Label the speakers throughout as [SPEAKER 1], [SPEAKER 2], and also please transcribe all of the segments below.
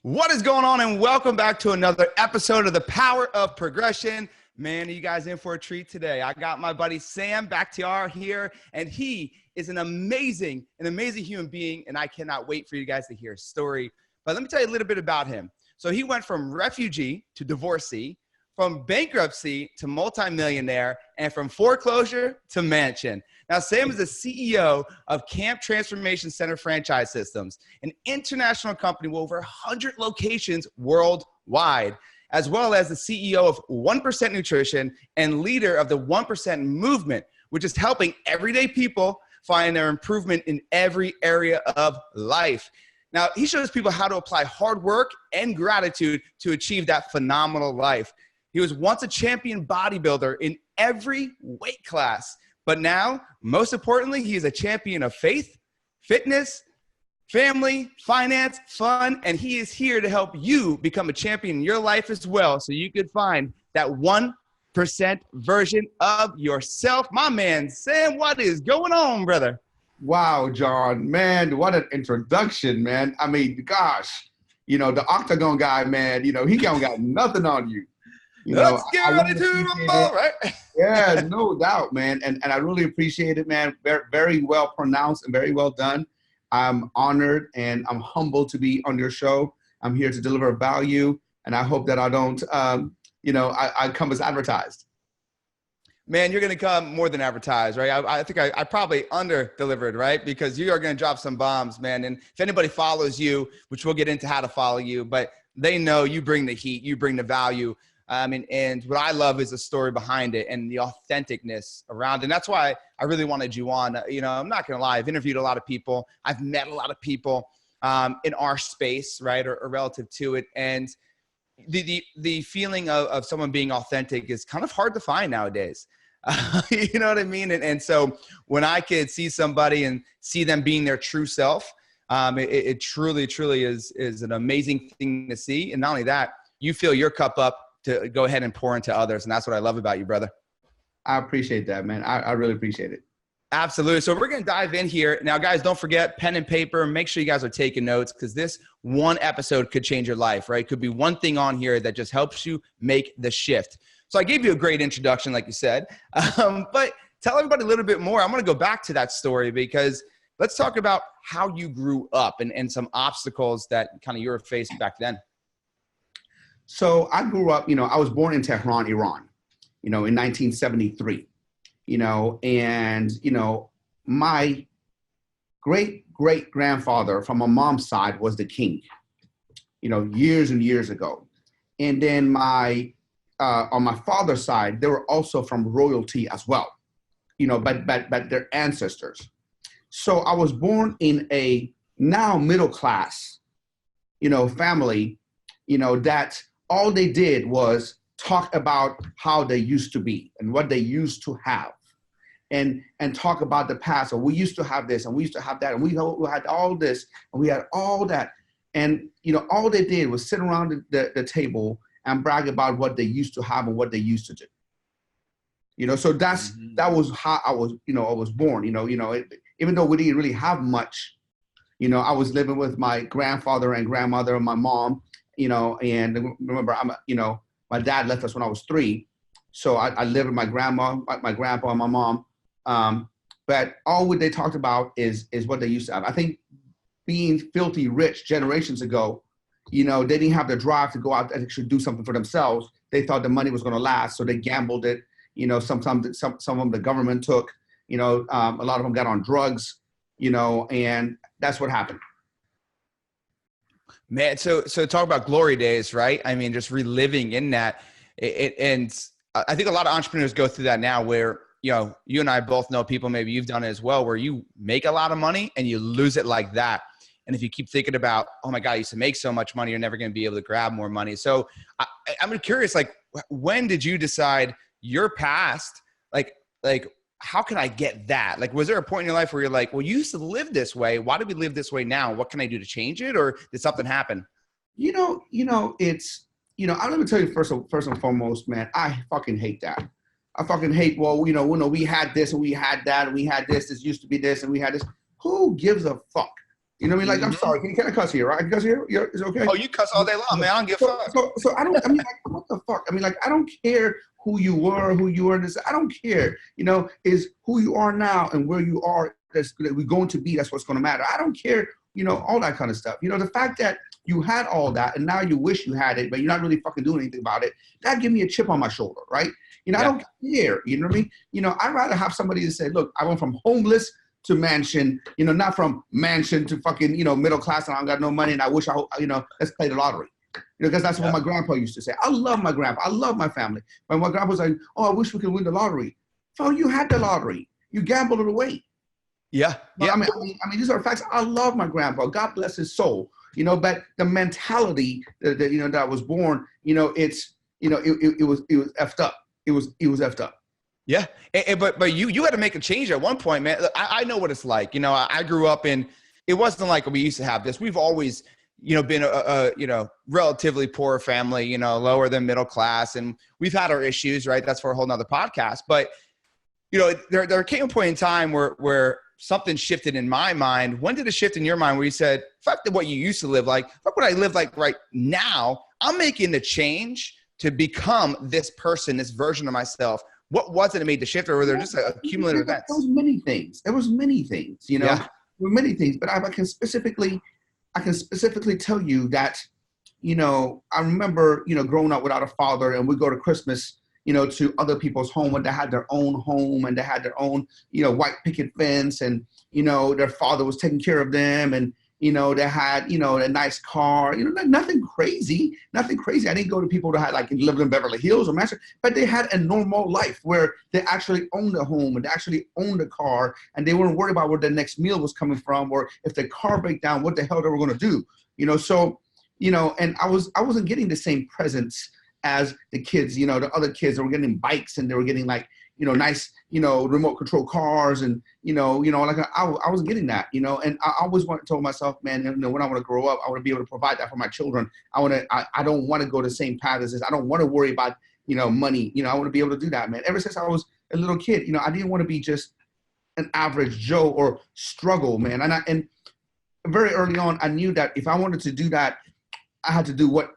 [SPEAKER 1] What is going on, and welcome back to another episode of The Power of Progression. Man, are you guys in for a treat today? I got my buddy Sam Bakhtiar here, and he is an amazing human being, and I cannot wait for you guys to hear his story. But let me tell you a little bit about him. So he went from refugee to divorcee, from bankruptcy to multimillionaire, and from foreclosure to mansion. Now, Sam is the CEO of Camp Transformation Center Franchise Systems, an international company with over 100 locations worldwide, as well as the CEO of 1% Nutrition and leader of the 1% movement, which is helping everyday people find their improvement in every area of life. Now, he shows people how to apply hard work and gratitude to achieve that phenomenal life. He was once a champion bodybuilder in every weight class, but now, most importantly, he is a champion of faith, fitness, family, finance, fun, and he is here to help you become a champion in your life as well, so you could find that 1% version of yourself. My man, Sam, what is going on, brother?
[SPEAKER 2] Wow, John, man, what an introduction, man. I mean, gosh, the Octagon guy, man, he don't got nothing on you.
[SPEAKER 1] Let's get ready to rumble, right?
[SPEAKER 2] Yeah, no doubt, man. And I really appreciate it, man. Very, very well pronounced and very well done. I'm honored and I'm humbled to be on your show. I'm here to deliver value, and I hope that I don't, I come as advertised.
[SPEAKER 1] Man, you're going to come more than advertised, right? I think I probably under-delivered, right? Because you are going to drop some bombs, man. And if anybody follows you, which we'll get into how to follow you, but they know you bring the heat, you bring the value. And what I love is the story behind it and the authenticness around it. And that's why I really wanted you on. I'm not going to lie. I've interviewed a lot of people. I've met a lot of people in our space, right, or relative to it. And the feeling of someone being authentic is kind of hard to find nowadays. You know what I mean? And so when I could see somebody and see them being their true self, it truly is an amazing thing to see. And not only that, you fill your cup up to go ahead and pour into others. And that's what I love about you, brother.
[SPEAKER 2] I appreciate that, man. I really appreciate it.
[SPEAKER 1] Absolutely. So we're going to dive in here. Now, guys, don't forget pen and paper. Make sure you guys are taking notes, because this one episode could change your life, right? Could be one thing on here that just helps you make the shift. So I gave you a great introduction, like you said, but tell everybody a little bit more. I'm going to go back to that story, because let's talk about how you grew up and some obstacles that kind of you were faced back then.
[SPEAKER 2] So I grew up, I was born in Tehran, Iran, in 1973, and, my great-great-grandfather from my mom's side was the king, years and years ago. And then on my father's side, they were also from royalty as well, but their ancestors. So I was born in a now middle-class, family, that all they did was talk about how they used to be and what they used to have, and talk about the past. Or we used to have this and we used to have that, and we had all this and we had all that. And, all they did was sit around the table and brag about what they used to have and what they used to do. So that was how I was, I was born, even though we didn't really have much, I was living with my grandfather and grandmother and my mom, and remember, my dad left us when I was 3. So I lived with my grandma, my grandpa, and my mom. But all what they talked about is what they used to have. I think being filthy rich generations ago, they didn't have the drive to go out and actually do something for themselves. They thought the money was going to last, so they gambled it. Sometimes some of them the government took. A lot of them got on drugs. And that's what happened.
[SPEAKER 1] Man, so talk about glory days, right? I mean, just reliving in that. And I think a lot of entrepreneurs go through that now, where, you and I both know people, maybe you've done it as well, where you make a lot of money and you lose it like that. And if you keep thinking about, oh my God, I used to make so much money, you're never going to be able to grab more money. So I'm curious, like, when did you decide your past, like, how can I get that? Like, was there a point in your life where you're like, well, you used to live this way. Why do we live this way now? What can I do to change it? Or did something happen?
[SPEAKER 2] It's, I'm going to tell you first and foremost, man, I fucking hate that. I fucking hate, we had this and we had that and we had this used to be this and we had this. Who gives a fuck? You know what I mean? Like, I'm sorry. Can I cuss here, right? I can cuss here? Is it okay?
[SPEAKER 1] Oh, you cuss all day long, man. I don't give a fuck.
[SPEAKER 2] So I don't, I mean, like, what the fuck? I mean, like, I don't care who you were. I don't care. You know, is who you are now and where you are that we're going to be. That's what's going to matter. I don't care, you know, all that kind of stuff. You know, the fact that you had all that and now you wish you had it, but you're not really fucking doing anything about it, that give me a chip on my shoulder, right? You know, I don't care. You know what I mean? You know, I'd rather have somebody to say, look, I went from homeless to mansion, you know, not from mansion to fucking, you know, middle class and I don't got no money and I wish you know, let's play the lottery. You know, because that's what my grandpa used to say. I love my grandpa. I love my family. But my grandpa was like, oh, I wish we could win the lottery. So you had the lottery. You gambled it away.
[SPEAKER 1] Yeah.
[SPEAKER 2] I mean, these are facts. I love my grandpa. God bless his soul. You know, but the mentality that you know that I was born, you know, it's, you know, it was effed up. It was effed up.
[SPEAKER 1] Yeah. But you had to make a change at one point, man. I know what it's like. You know, I grew up in, it wasn't like we used to have this. We've always, you know, been a you know, relatively poor family, you know, lower than middle class. And we've had our issues, right? That's for a whole nother podcast. But, you know, there came a point in time where something shifted in my mind. When did it shift in your mind where you said, fuck what you used to live like, fuck what I live like right now. I'm making the change to become this person, this version of myself. What was it that made the shift, or were there just accumulative events?
[SPEAKER 2] There was many things. You know, there were many things, but I can specifically tell you that, you know, I remember, you know, growing up without a father, and we go to Christmas, you know, to other people's home, and they had their own home and they had their own, you know, white picket fence, and, you know, their father was taking care of them, and, you know, they had, you know, a nice car, you know, nothing crazy. I didn't go to people that had like lived in Beverly Hills or Manchester, but they had a normal life where they actually owned a home and they actually owned a car, and they weren't worried about where their next meal was coming from, or if their car break down, what the hell they were going to do, you know? So, you know, and I wasn't getting the same presents as the kids, you know, the other kids that were getting bikes and they were getting like, you know, nice, you know, remote control cars, and, you know, like I was getting that, you know, and I always told myself, man, you know, when I want to grow up, I want to be able to provide that for my children. I don't want to go the same path as this. I don't want to worry about, you know, money. You know, I want to be able to do that, man. Ever since I was a little kid, you know, I didn't want to be just an average Joe or struggle, man. And very early on, I knew that if I wanted to do that, I had to do what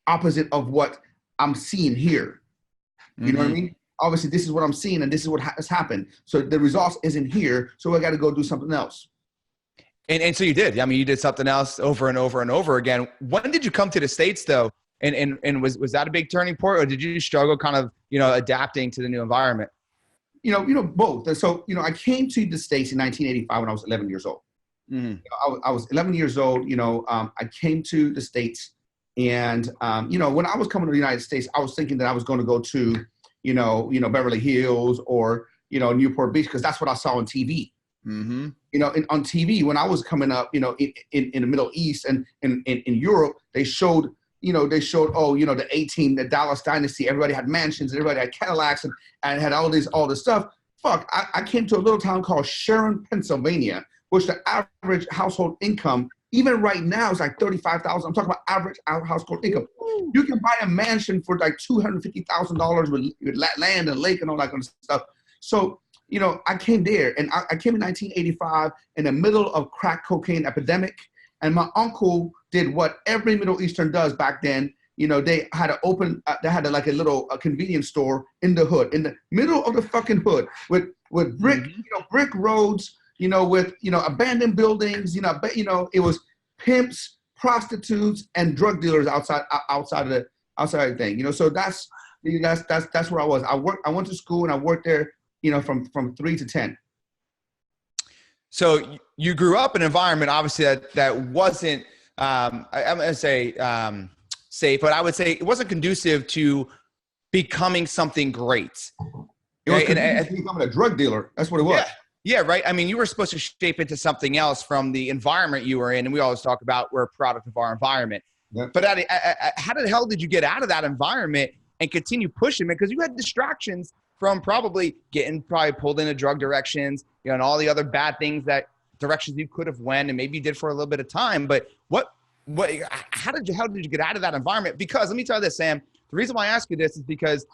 [SPEAKER 2] opposite of what I'm seeing here. You know what I mean? Obviously, this is what I'm seeing, and this is what has happened. So the results isn't here, so I got to go do something else.
[SPEAKER 1] And so you did. I mean, you did something else over and over and over again. When did you come to the States, though? And was that a big turning point, or did you struggle kind of, you know, adapting to the new environment?
[SPEAKER 2] You know, both. So, you know, I came to the States in 1985 when I was 11 years old. You know, I was 11 years old. You know, I came to the States, and you know, when I was coming to the United States, I was thinking that I was going to go to, you know, Beverly Hills or, you know, Newport Beach, because that's what I saw on TV. You know, on TV when I was coming up, you know, in the Middle East and in Europe, they showed, oh, you know, the Dallas dynasty, everybody had mansions, everybody had Cadillacs and had all this stuff. Fuck, I came to a little town called Sharon, Pennsylvania, which the average household income, even right now, is like $35,000. I'm talking about average household income. You can buy a mansion for like $250,000 with land and lake and all that kind of stuff. So, you know, I came there, and I came in 1985 in the middle of crack cocaine epidemic. And my uncle did what every Middle Eastern does back then. You know, they had to open, they had like a little convenience store in the hood, in the middle of the fucking hood, with brick, you know, brick roads, you know, with, you know, abandoned buildings, you know, but, you know, it was pimps, prostitutes, and drug dealers outside of the thing, you know. So that's where I was. I went to school and I worked there, you know, from 3 to 10.
[SPEAKER 1] So you grew up in an environment, obviously that wasn't, I'm going to say safe, but I would say it wasn't conducive to becoming something great.
[SPEAKER 2] It was conducive to becoming a drug dealer. That's what it was.
[SPEAKER 1] Yeah, right. I mean, you were supposed to shape into something else from the environment you were in. And we always talk about we're a product of our environment. Yeah. But how the hell did you get out of that environment and continue pushing it? Because you had distractions from probably pulled into drug directions, you know, and all the other bad things, that directions you could have went and maybe you did for a little bit of time. But how did you get out of that environment? Because let me tell you this, Sam, the reason why I ask you this is because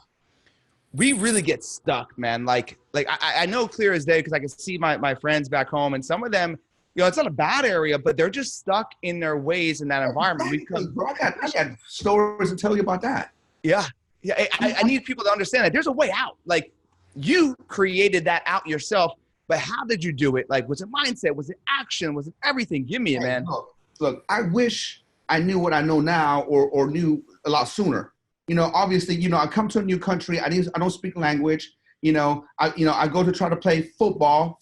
[SPEAKER 1] we really get stuck, man. Like I know clear as day, because I can see my friends back home, and some of them, it's not a bad area, but they're just stuck in their ways in that environment.
[SPEAKER 2] Exactly, bro. I got stories to tell you about that.
[SPEAKER 1] Yeah. Yeah. I need people to understand that there's a way out. Like, you created that out yourself, but how did you do it? Like, was it mindset? Was it action? Was it everything? Give me it, man.
[SPEAKER 2] Look, I wish I knew what I know now or knew a lot sooner. Obviously, I come to a new country. I don't speak language. I go to try to play football,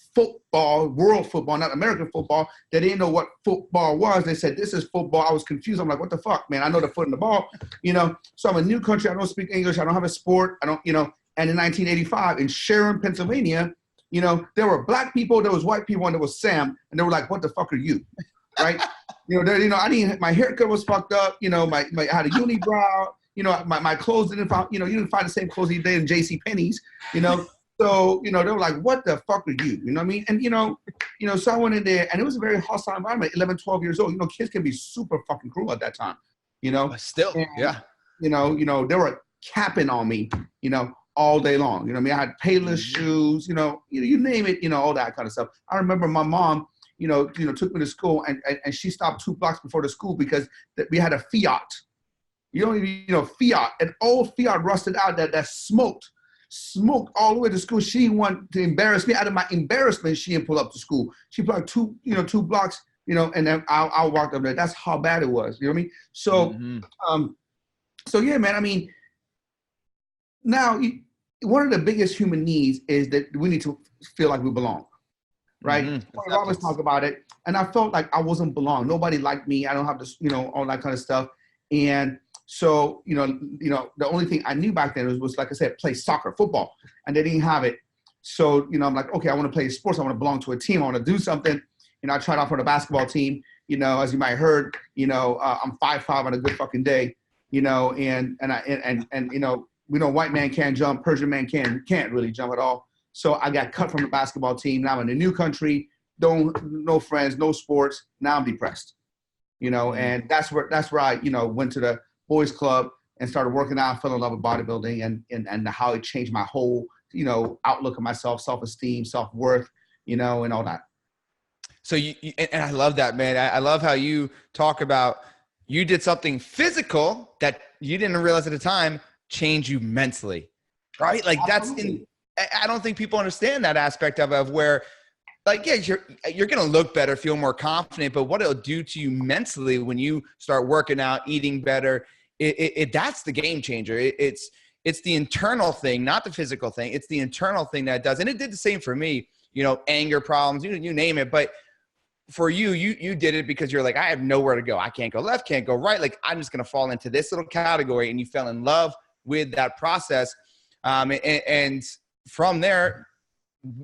[SPEAKER 2] world football, not American football. They didn't know what football was. They said, this is football. I was confused. I'm like, what the fuck, man? I know the foot in the ball, So I'm a new country. I don't speak English. I don't have a sport. I don't, and in 1985 in Sharon, Pennsylvania, there were black people, there was white people, and there was Sam. And they were like, what the fuck are you? Right? I didn't, my haircut was fucked up. I had a unibrow. My clothes didn't find, you didn't find the same clothes you did in J.C. Penney's, So, they were like, what the fuck are you? You know what I mean? And, so I went in there, and it was a very hostile environment, 11, 12 years old. Kids can be super fucking cruel at that time,
[SPEAKER 1] But still,
[SPEAKER 2] and,
[SPEAKER 1] yeah.
[SPEAKER 2] They were capping on me, all day long. You know what I mean? I had Payless shoes, you name it, all that kind of stuff. I remember my mom, took me to school, and she stopped 2 blocks before the school because we had a Fiat. Fiat, an old Fiat rusted out that smoked all the way to school. She wanted to embarrass me. Out of my embarrassment, she didn't pull up to school. She put like 2 blocks, and then I walked up there. That's how bad it was. You know what I mean? So, so yeah, man. I mean, now one of the biggest human needs is that we need to feel like we belong, right? We always talk about it, and I felt like I wasn't belong. Nobody liked me. I don't have this, all that kind of stuff, and so, the only thing I knew back then was like I said, play soccer, football, and they didn't have it. So, I'm like, okay, I want to play sports. I want to belong to a team. I want to do something. I tried out for the basketball team. As you might have heard, I'm 5'5" on a good fucking day. And we know white man can't jump, Persian man can't really jump at all. So I got cut from the basketball team. Now I'm in a new country, no friends, no sports. Now I'm depressed. And that's where I, went to the boys club and started working out, fell in love with bodybuilding and how it changed my whole, outlook of myself, self-esteem, self-worth, and all that.
[SPEAKER 1] So and I love that, man. I love how you talk about, you did something physical that you didn't realize at the time change you mentally, right? Like Absolutely. I don't think people understand that aspect of where, like, yeah, you're going to look better, feel more confident, but what it'll do to you mentally when you start working out, eating better, that's the game changer. It's the internal thing, not the physical thing. It's the internal thing that it does. And it did the same for me, anger problems, you name it. But for you did it because you're like, I have nowhere to go. I can't go left, can't go right. Like, I'm just going to fall into this little category. And you fell in love with that process. And from there,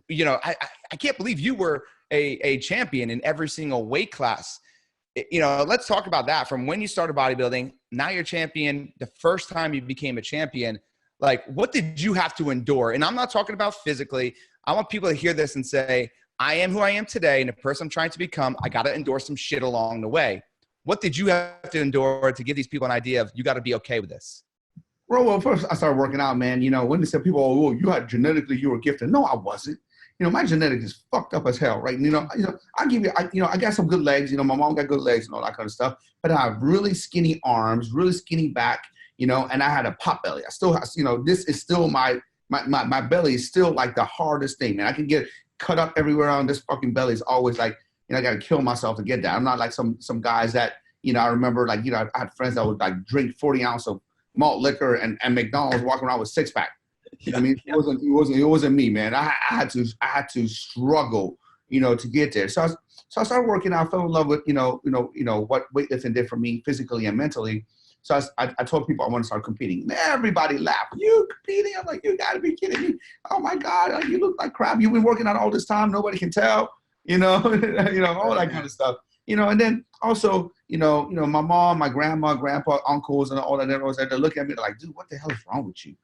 [SPEAKER 1] I can't believe you were a champion in every single weight class. Let's talk about that. From when you started bodybuilding, now you're champion. The first time you became a champion, like, what did you have to endure? And I'm not talking about physically. I want people to hear this and say, I am who I am today, and the person I'm trying to become, I got to endure some shit along the way. What did you have to endure to give these people an idea of, you got to be okay with this?
[SPEAKER 2] Well, first I started working out, man. When they said people, oh, you had genetically, you were gifted. No, I wasn't. My genetics is fucked up as hell, right? I give you, I got some good legs. My mom got good legs and all that kind of stuff. But I have really skinny arms, really skinny back, and I had a pot belly. I still have, this is still my belly is still like the hardest thing, man. I can get cut up everywhere on this fucking belly. Is always like, I got to kill myself to get that. I'm not like some guys that, I remember like, I had friends that would like drink 40 ounce of malt liquor and McDonald's walking around with 6-pack. I mean, it wasn't me, man. I had to struggle, to get there. So I started working out, fell in love with, what weightlifting did for me physically and mentally. So I told people I want to start competing. Everybody laughed. You competing? I'm like, you got to be kidding me. Oh my God, like, you look like crap. You've been working out all this time. Nobody can tell, all that kind of stuff. And then also, my mom, my grandma, grandpa, uncles, and all that, they're looking at me like, dude, what the hell is wrong with you?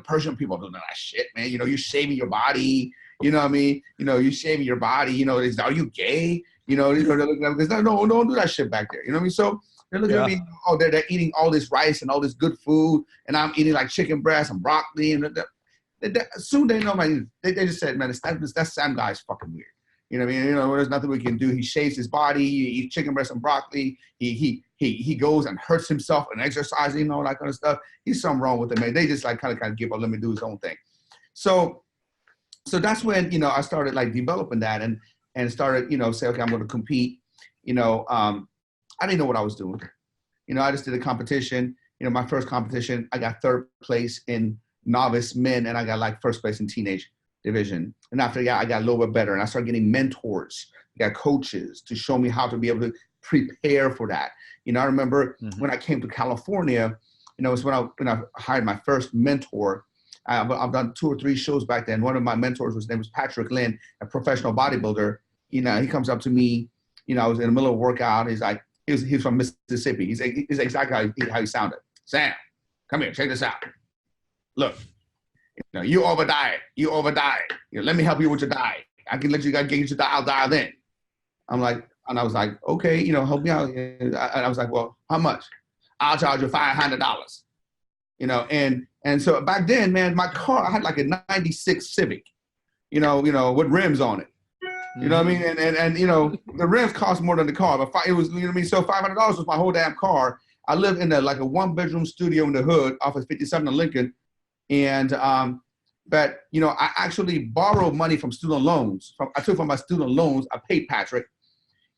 [SPEAKER 2] Persian people don't know that shit, man. You're shaving your body. You know what I mean? You're shaving your body. Are you gay? They're looking at me because no, don't do that shit back there. You know what I mean? So they're looking at me. Oh, they're eating all this rice and all this good food, and I'm eating like chicken breast and broccoli. And soon they know they just said, man, that Sam guy is fucking weird. You know what I mean? You know, there's nothing we can do. He shaves his body. He eats chicken breast and broccoli. He goes and hurts himself and exercising and all that kind of stuff. He's something wrong with him, man. They just like kind of give up, let me do his own thing. So that's when, you know, I started like developing that and started, you know, say, okay, I'm going to compete. You know, I didn't know what I was doing. You know, I just did a competition. You know, my first competition, I got third place in novice men, and I got like first place in teenage division. And after that, I got a little bit better, and I started getting mentors, I got coaches to show me how to be able to prepare for that. You know, I remember when I came to California, you know, it was when I hired my first mentor. I've done 2 or 3 shows back then. One of my mentors, his name was Patrick Lynn, a professional bodybuilder. You know, he comes up to me, you know, I was in the middle of a workout. He's like, he's from Mississippi. He's exactly how he sounded. Sam, come here, check this out. Look, you know, you over diet. You know, let me help you with your diet. I can let you get your dial in. I'm like, and I was like, okay, you know, help me out. And I was like, well, how much? I'll charge you $500. You know, and so back then, man, my car, I had like a 96 Civic, you know, with rims on it. You know what I mean? And you know, the rims cost more than the car, but it was, you know what I mean? So $500 was my whole damn car. I lived in like a 1-bedroom studio in the hood off of 57 in Lincoln. And, but, you know, I actually borrowed money from student loans. I took from my student loans, I paid Patrick,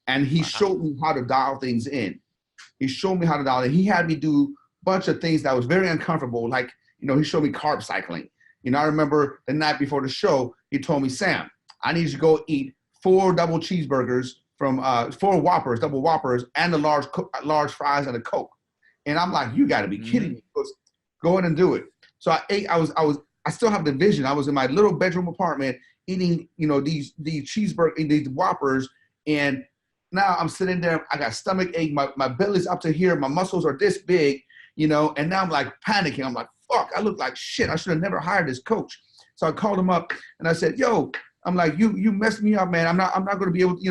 [SPEAKER 2] and he showed me how to dial things in. He showed me how to dial in. He had me do a bunch of things that was very uncomfortable. Like, you know, he showed me carb cycling. You know, I remember the night before the show, he told me, Sam, I need you to go eat 4 double cheeseburgers from 4 Whoppers, double Whoppers, and the large fries and a Coke. And I'm like, you got to be kidding me. He goes, go ahead and do it. So I ate. I still have the vision. I was in my little bedroom apartment eating, you know, these cheeseburgers, these Whoppers, and now I'm sitting there. I got stomach ache. My belly's up to here. My muscles are this big, you know. And now I'm like panicking. I'm like, fuck. I look like shit. I should have never hired this coach. So I called him up and I said, yo, I'm like, you messed me up, man. I'm not going to be able to, you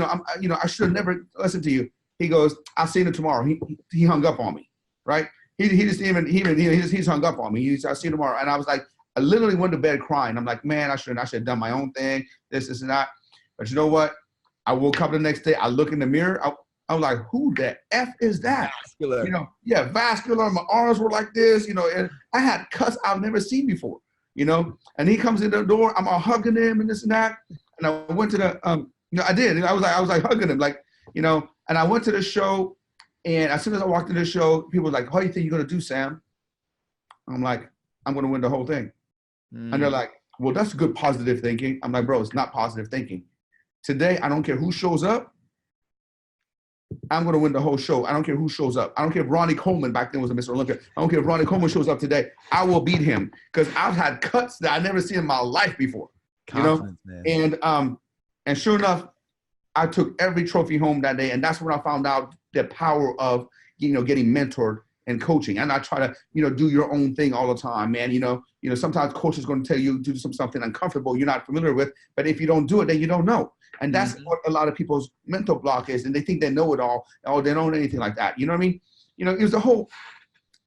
[SPEAKER 2] know, I should have never listened to you. He goes, I'll see you tomorrow. He hung up on me, right? He's hung up on me. I'll see you tomorrow. And I was like, I literally went to bed crying. I'm like, man, I should have done my own thing, this and that. But you know what? I woke up the next day. I look in the mirror. I was like, who the F is that?
[SPEAKER 1] Vascular.
[SPEAKER 2] You know, yeah, vascular. My arms were like this, you know, and I had cuts I've never seen before, you know. And he comes in the door. I'm all hugging him and this and that. And I went to the, you know, I did. And I was like hugging him, like, you know. And I went to the show. And as soon as I walked in the show, people were like, how do you think you're going to do, Sam? I'm like, I'm going to win the whole thing. And they're like, well, that's good positive thinking. I'm like, bro, it's not positive thinking. Today, I don't care who shows up. I'm going to win the whole show. I don't care who shows up. I don't care if Ronnie Coleman back then was a Mr. Olympia. I don't care if Ronnie Coleman shows up today. I will beat him because I've had cuts that I've never seen in my life before.
[SPEAKER 1] Confidence, you know?
[SPEAKER 2] Man. And sure enough, I took every trophy home that day. And that's when I found out the power of, you know, getting mentored and coaching. And I try to, you know, do your own thing all the time, man. You know, sometimes coach is going to tell you to do something uncomfortable you're not familiar with. But if you don't do it, then you don't know. And that's what a lot of people's mental block is. And they think they know it all. Oh, they don't know anything like that. You know what I mean? You know, it was the whole,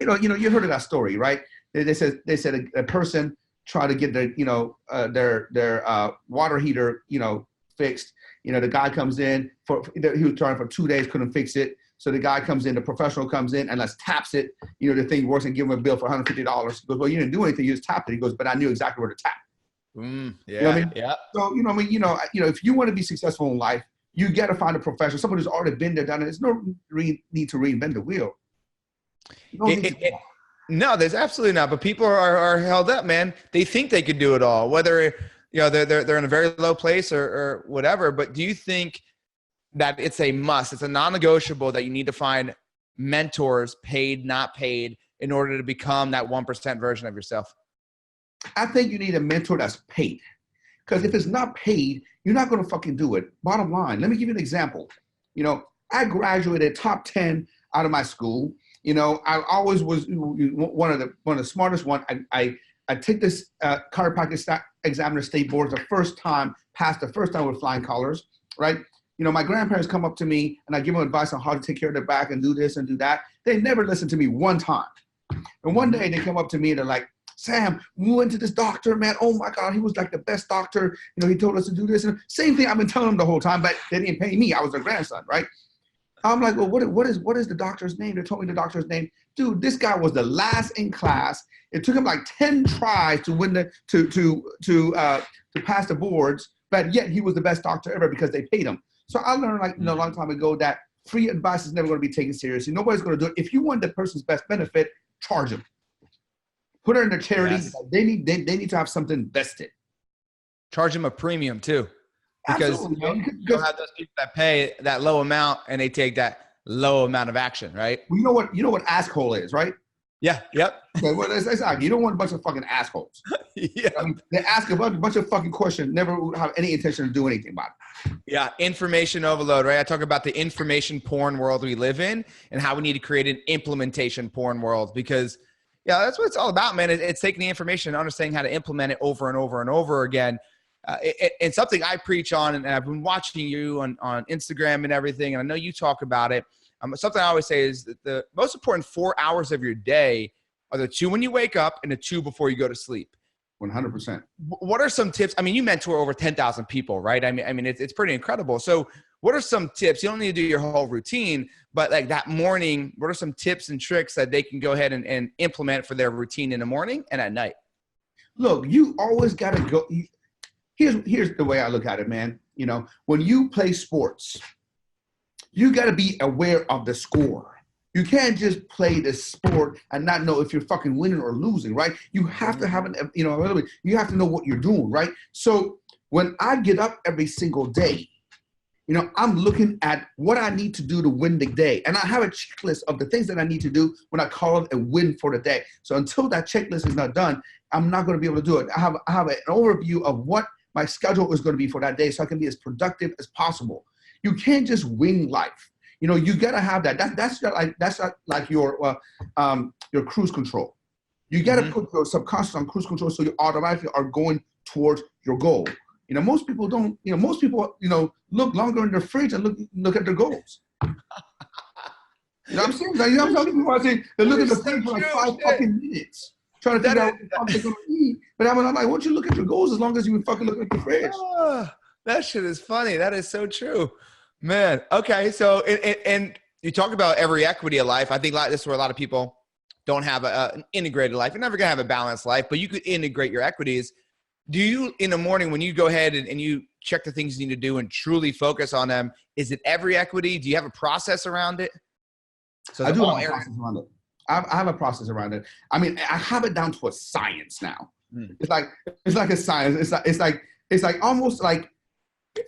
[SPEAKER 2] you you heard of that story, right? They said a person tried to get their, you know, their water heater, you know, fixed. You know, the guy comes in he was trying for 2 days, couldn't fix it. So the guy comes in, the professional comes in and taps it. You know, the thing works and give him a bill for $150. He goes, well, you didn't do anything. You just tapped it. He goes, but I knew exactly where to tap.
[SPEAKER 1] Yeah.
[SPEAKER 2] You know what I mean? Yeah. So, you know, I mean, if you want to be successful in life, you got to find a professional, somebody who's already been there, done it. There's no need to reinvent the wheel.
[SPEAKER 1] No, there's absolutely not. But people are held up, man. They think they can do it all, whether, you know, they're in a very low place or whatever. But do you think that it's a must, it's a non-negotiable that you need to find mentors, paid, not paid, in order to become that 1% version of yourself?
[SPEAKER 2] I think you need a mentor that's paid. Because if it's not paid, you're not going to fucking do it. Bottom line, let me give you an example. You know, I graduated top 10 out of my school. You know, I always was one of the smartest one. I took this chiropractic examiner state board passed the first time with flying colors, right? You know, my grandparents come up to me and I give them advice on how to take care of their back and do this and do that. They never listened to me one time. And one day they come up to me and they're like, Sam, we went to this doctor, man. Oh my God, he was like the best doctor. You know, he told us to do this. And same thing I've been telling them the whole time, but they didn't pay me. I was their grandson, right? I'm like, well, what is the doctor's name? They told me the doctor's name. Dude, this guy was the last in class. It took him like 10 tries to win to pass the boards, but yet he was the best doctor ever because they paid him. So I learned like a long time ago that free advice is never going to be taken seriously. Nobody's going to do it. If you want the person's best benefit, charge them. Put it in a charity.
[SPEAKER 1] Yes.
[SPEAKER 2] They need to have something vested.
[SPEAKER 1] Charge them a premium too. Because you don't have those people that pay that low amount and they take that low amount of action, right?
[SPEAKER 2] Well, you know what asshole is, right?
[SPEAKER 1] Yeah. Yep.
[SPEAKER 2] Okay, well, exactly. You don't want a bunch of fucking assholes.
[SPEAKER 1] Yeah.
[SPEAKER 2] I mean, they ask a bunch of fucking questions, never have any intention to do anything about it.
[SPEAKER 1] Yeah. Information overload, right? I talk about the information porn world we live in and how we need to create an implementation porn world because, yeah, that's what it's all about, man. It's taking the information and understanding how to implement it over and over and over again. And something I preach on, and I've been watching you on Instagram and everything, and I know you talk about it. Something I always say is that the most important 4 hours of your day are the 2 when you wake up and the 2 before you go to sleep.
[SPEAKER 2] 100%.
[SPEAKER 1] What are some tips? I mean, you mentor over 10,000 people, right? I mean, it's pretty incredible. So what are some tips? You don't need to do your whole routine, but like that morning, what are some tips and tricks that they can go ahead and implement for their routine in the morning and at night?
[SPEAKER 2] Look, you always got to go. Here's the way I look at it, man. You know, when you play sports, you got to be aware of the score. You can't just play the sport and not know if you're fucking winning or losing, right? You have to have you have to know what you're doing, right? So when I get up every single day, you know, I'm looking at what I need to do to win the day. And I have a checklist of the things that I need to do when I call it a win for the day. So until that checklist is not done, I'm not going to be able to do it. I have an overview of what my schedule is going to be for that day so I can be as productive as possible. You can't just wing life. You know, you got to have that. That's not like your cruise control. You got to put your subconscious on cruise control so you automatically are going towards your goal. You know, most people don't, you know, look longer in their fridge and look at their goals. You know what I'm saying? Like, you know what I'm talking about? They look at the fridge for like 5 fucking minutes. Trying to figure out what they're going to eat. But I'm like, why don't you look at your goals as long as you fucking look at the fridge?
[SPEAKER 1] That shit is funny. That is so true. Man. Okay. So, and you talk about every equity of life. I think this is where a lot of people don't have an integrated life. You're never going to have a balanced life, but you could integrate your equities. Do you, in the morning, when you go ahead and you check the things you need to do and truly focus on them, is it every equity? Do you have a process around it? So
[SPEAKER 2] I do have a process around it. I have a process around it. I mean, I have it down to a science now. It's like a science. It's like almost like,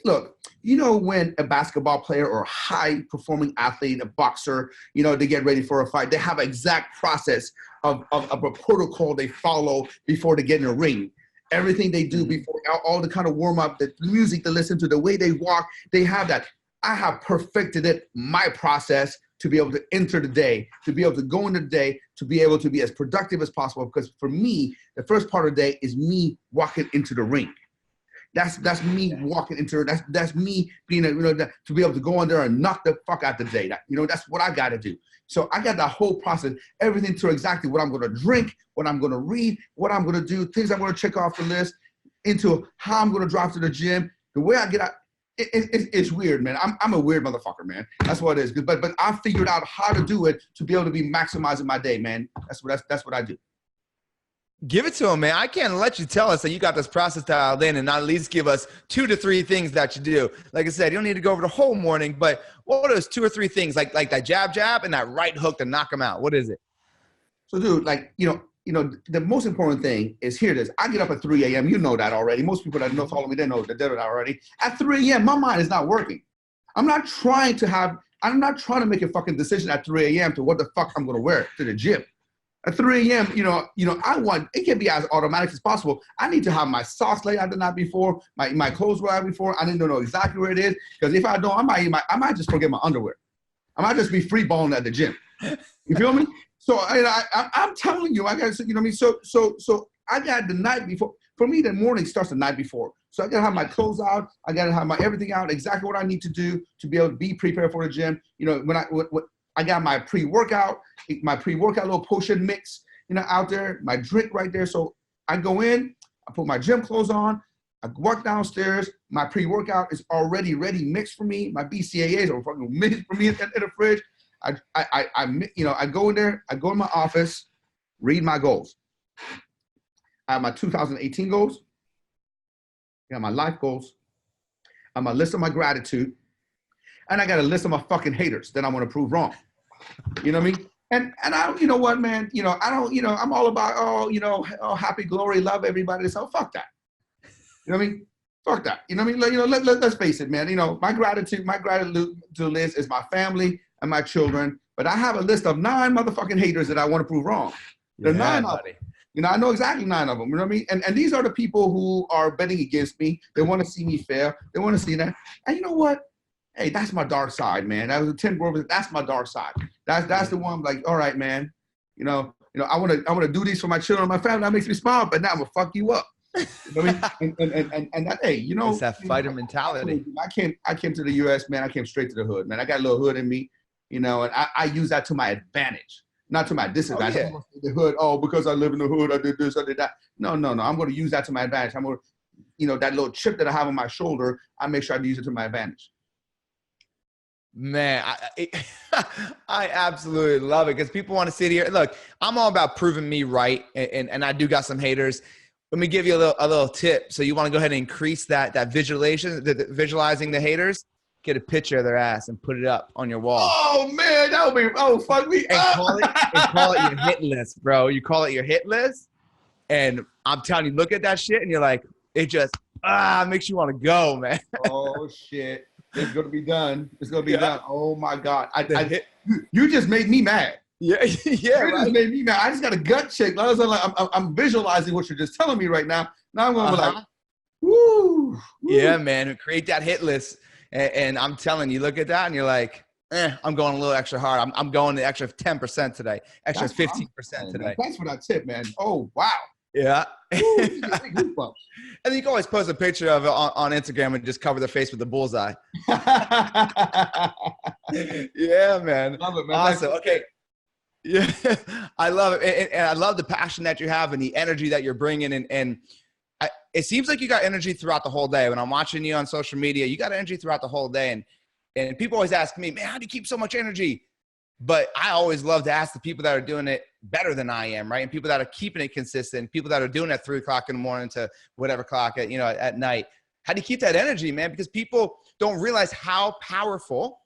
[SPEAKER 2] look, you know, when a basketball player or a high performing athlete, a boxer, you know, they get ready for a fight, they have an exact process of a protocol they follow before they get in a ring. Everything they do before, all the kind of warm up, the music they listen to, the way they walk, they have that. I have perfected it, my process, to be able to enter the day, to be able to go into the day, to be able to be as productive as possible. Because for me, the first part of the day is me walking into the ring. That's me walking into it. That's me being to be able to go in there and knock the fuck out the day. That's what I got to do. So I got that whole process, everything to exactly what I'm going to drink, what I'm going to read, what I'm going to do, things I'm going to check off the list, into how I'm going to drive to the gym, the way I get out. It's weird, man. I'm a weird motherfucker, man. That's what it is. But I figured out how to do it to be able to be maximizing my day, man. That's what I do.
[SPEAKER 1] Give it to him, man. I can't let you tell us that you got this process dialed in and not at least give us 2 to 3 things that you do. Like I said, you don't need to go over the whole morning, but what are those 2 or 3 things like that jab and that right hook to knock them out? What is it?
[SPEAKER 2] So, dude, the most important thing is, here it is. I get up at 3 a.m. You know that already. Most people that follow me, they know that already. At 3 a.m., my mind is not working. I'm not trying to make a fucking decision at 3 a.m. to what the fuck I'm going to wear to the gym. At 3 a.m., it can be as automatic as possible. I need to have my socks laid out the night before, my clothes laid out before. I need to know exactly where it is, because if I don't, I might just forget my underwear. I might just be free balling at the gym. You feel me? So I'm telling you, I got, you know what I mean? So I got the night before. For me, the morning starts the night before. So I got to have my clothes out. I got to have my everything out, exactly what I need to do to be able to be prepared for the gym. You know, when I got my pre-workout little potion mix. out there, my drink right there. So I go in, I put my gym clothes on, I walk downstairs, my pre-workout is already ready, mixed for me. My BCAAs are fucking mixed for me in the fridge. I go in there, I go in my office, read my goals. I have my 2018 goals. I got my life goals. I have my list of my gratitude. And I got a list of my fucking haters that I want to prove wrong. You know what I mean? And I, you know what, man, I don't, I'm all about, happy, glory, love everybody. So fuck that. You know what I mean? Fuck that. You know what I mean? Let's face it, man. My gratitude list is my family and my children. But I have a list of 9 motherfucking haters that I want to prove wrong. There are 9 of them. I know exactly 9 of them. You know what I mean? And these are the people who are betting against me. They want to see me fail. They want to see that. And you know what? Hey, that's my dark side, man. That was a 10 world. That's my dark side. That's the one. Like, all right, man. I want to do these for my children, my family. That makes me smile. But now I'm gonna fuck you up. You know what I mean? And that, hey,
[SPEAKER 1] it's that fighter mentality.
[SPEAKER 2] I came to the U.S., man. I came straight to the hood, man. I got a little hood in me, and I use that to my advantage, not to my disadvantage.
[SPEAKER 1] Oh, yeah.
[SPEAKER 2] I'm gonna say the hood. Oh, because I live in the hood, I did this, I did that. No. I'm going to use that to my advantage. I'm going to, that little chip that I have on my shoulder, I make sure I use it to my advantage.
[SPEAKER 1] Man, I absolutely love it because people want to sit here. Look, I'm all about proving me right, and I do got some haters. Let me give you a little tip. So you want to go ahead and increase that visualizing the haters. Get a picture of their ass and put it up on your wall.
[SPEAKER 2] Oh man, that would be fuck me
[SPEAKER 1] and
[SPEAKER 2] up.
[SPEAKER 1] Call it your hit list, bro. You call it your hit list, and I'm telling you, look at that shit, and you're like, it just makes you want to go, man.
[SPEAKER 2] Oh shit, it's gonna be done. It's gonna be done. Oh my god, you just made me mad.
[SPEAKER 1] Yeah,
[SPEAKER 2] You just made me mad. I just got a gut check. I'm visualizing what you're just telling me right now. Now I'm gonna be like, woo.
[SPEAKER 1] Yeah, man, create that hit list. And I'm telling you, look at that, and you're like, I'm going a little extra hard. I'm going the extra 10% today, extra 15% today.
[SPEAKER 2] Man. Thanks for that tip, man. Oh, wow.
[SPEAKER 1] Yeah.
[SPEAKER 2] Ooh,
[SPEAKER 1] and you can always post a picture of it on Instagram and just cover their face with the bullseye. Yeah, man.
[SPEAKER 2] Love it, man.
[SPEAKER 1] Awesome. Okay. Yeah, I love it. And I love the passion that you have and the energy that you're bringing. And it seems like you got energy throughout the whole day. When I'm watching you on social media, you got energy throughout the whole day. And people always ask me, man, how do you keep so much energy? But I always love to ask the people that are doing it better than I am, right? And people that are keeping it consistent, people that are doing it at 3 o'clock in the morning to whatever clock at night. How do you keep that energy, man? Because people don't realize how powerful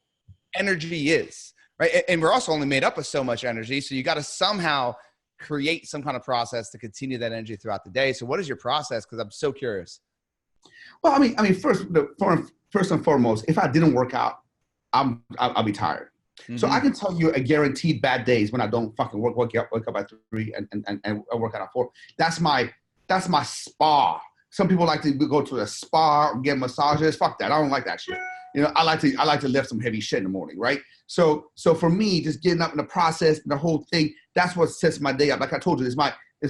[SPEAKER 1] energy is, right? And we're also only made up of so much energy. So you got to somehow create some kind of process to continue that energy throughout the day. So what is your process? Because I'm so curious.
[SPEAKER 2] Well, I mean, first and foremost, if I didn't work out, I'll be tired. Mm-hmm. So I can tell you a guaranteed bad days when I don't fucking wake up at 3 and work out at 4. That's my spa. Some people like to go to a spa or get massages. Fuck that. I don't like that shit. I like to lift some heavy shit in the morning, right? So for me, just getting up in the process and the whole thing, that's what sets my day up. Like I told you, it's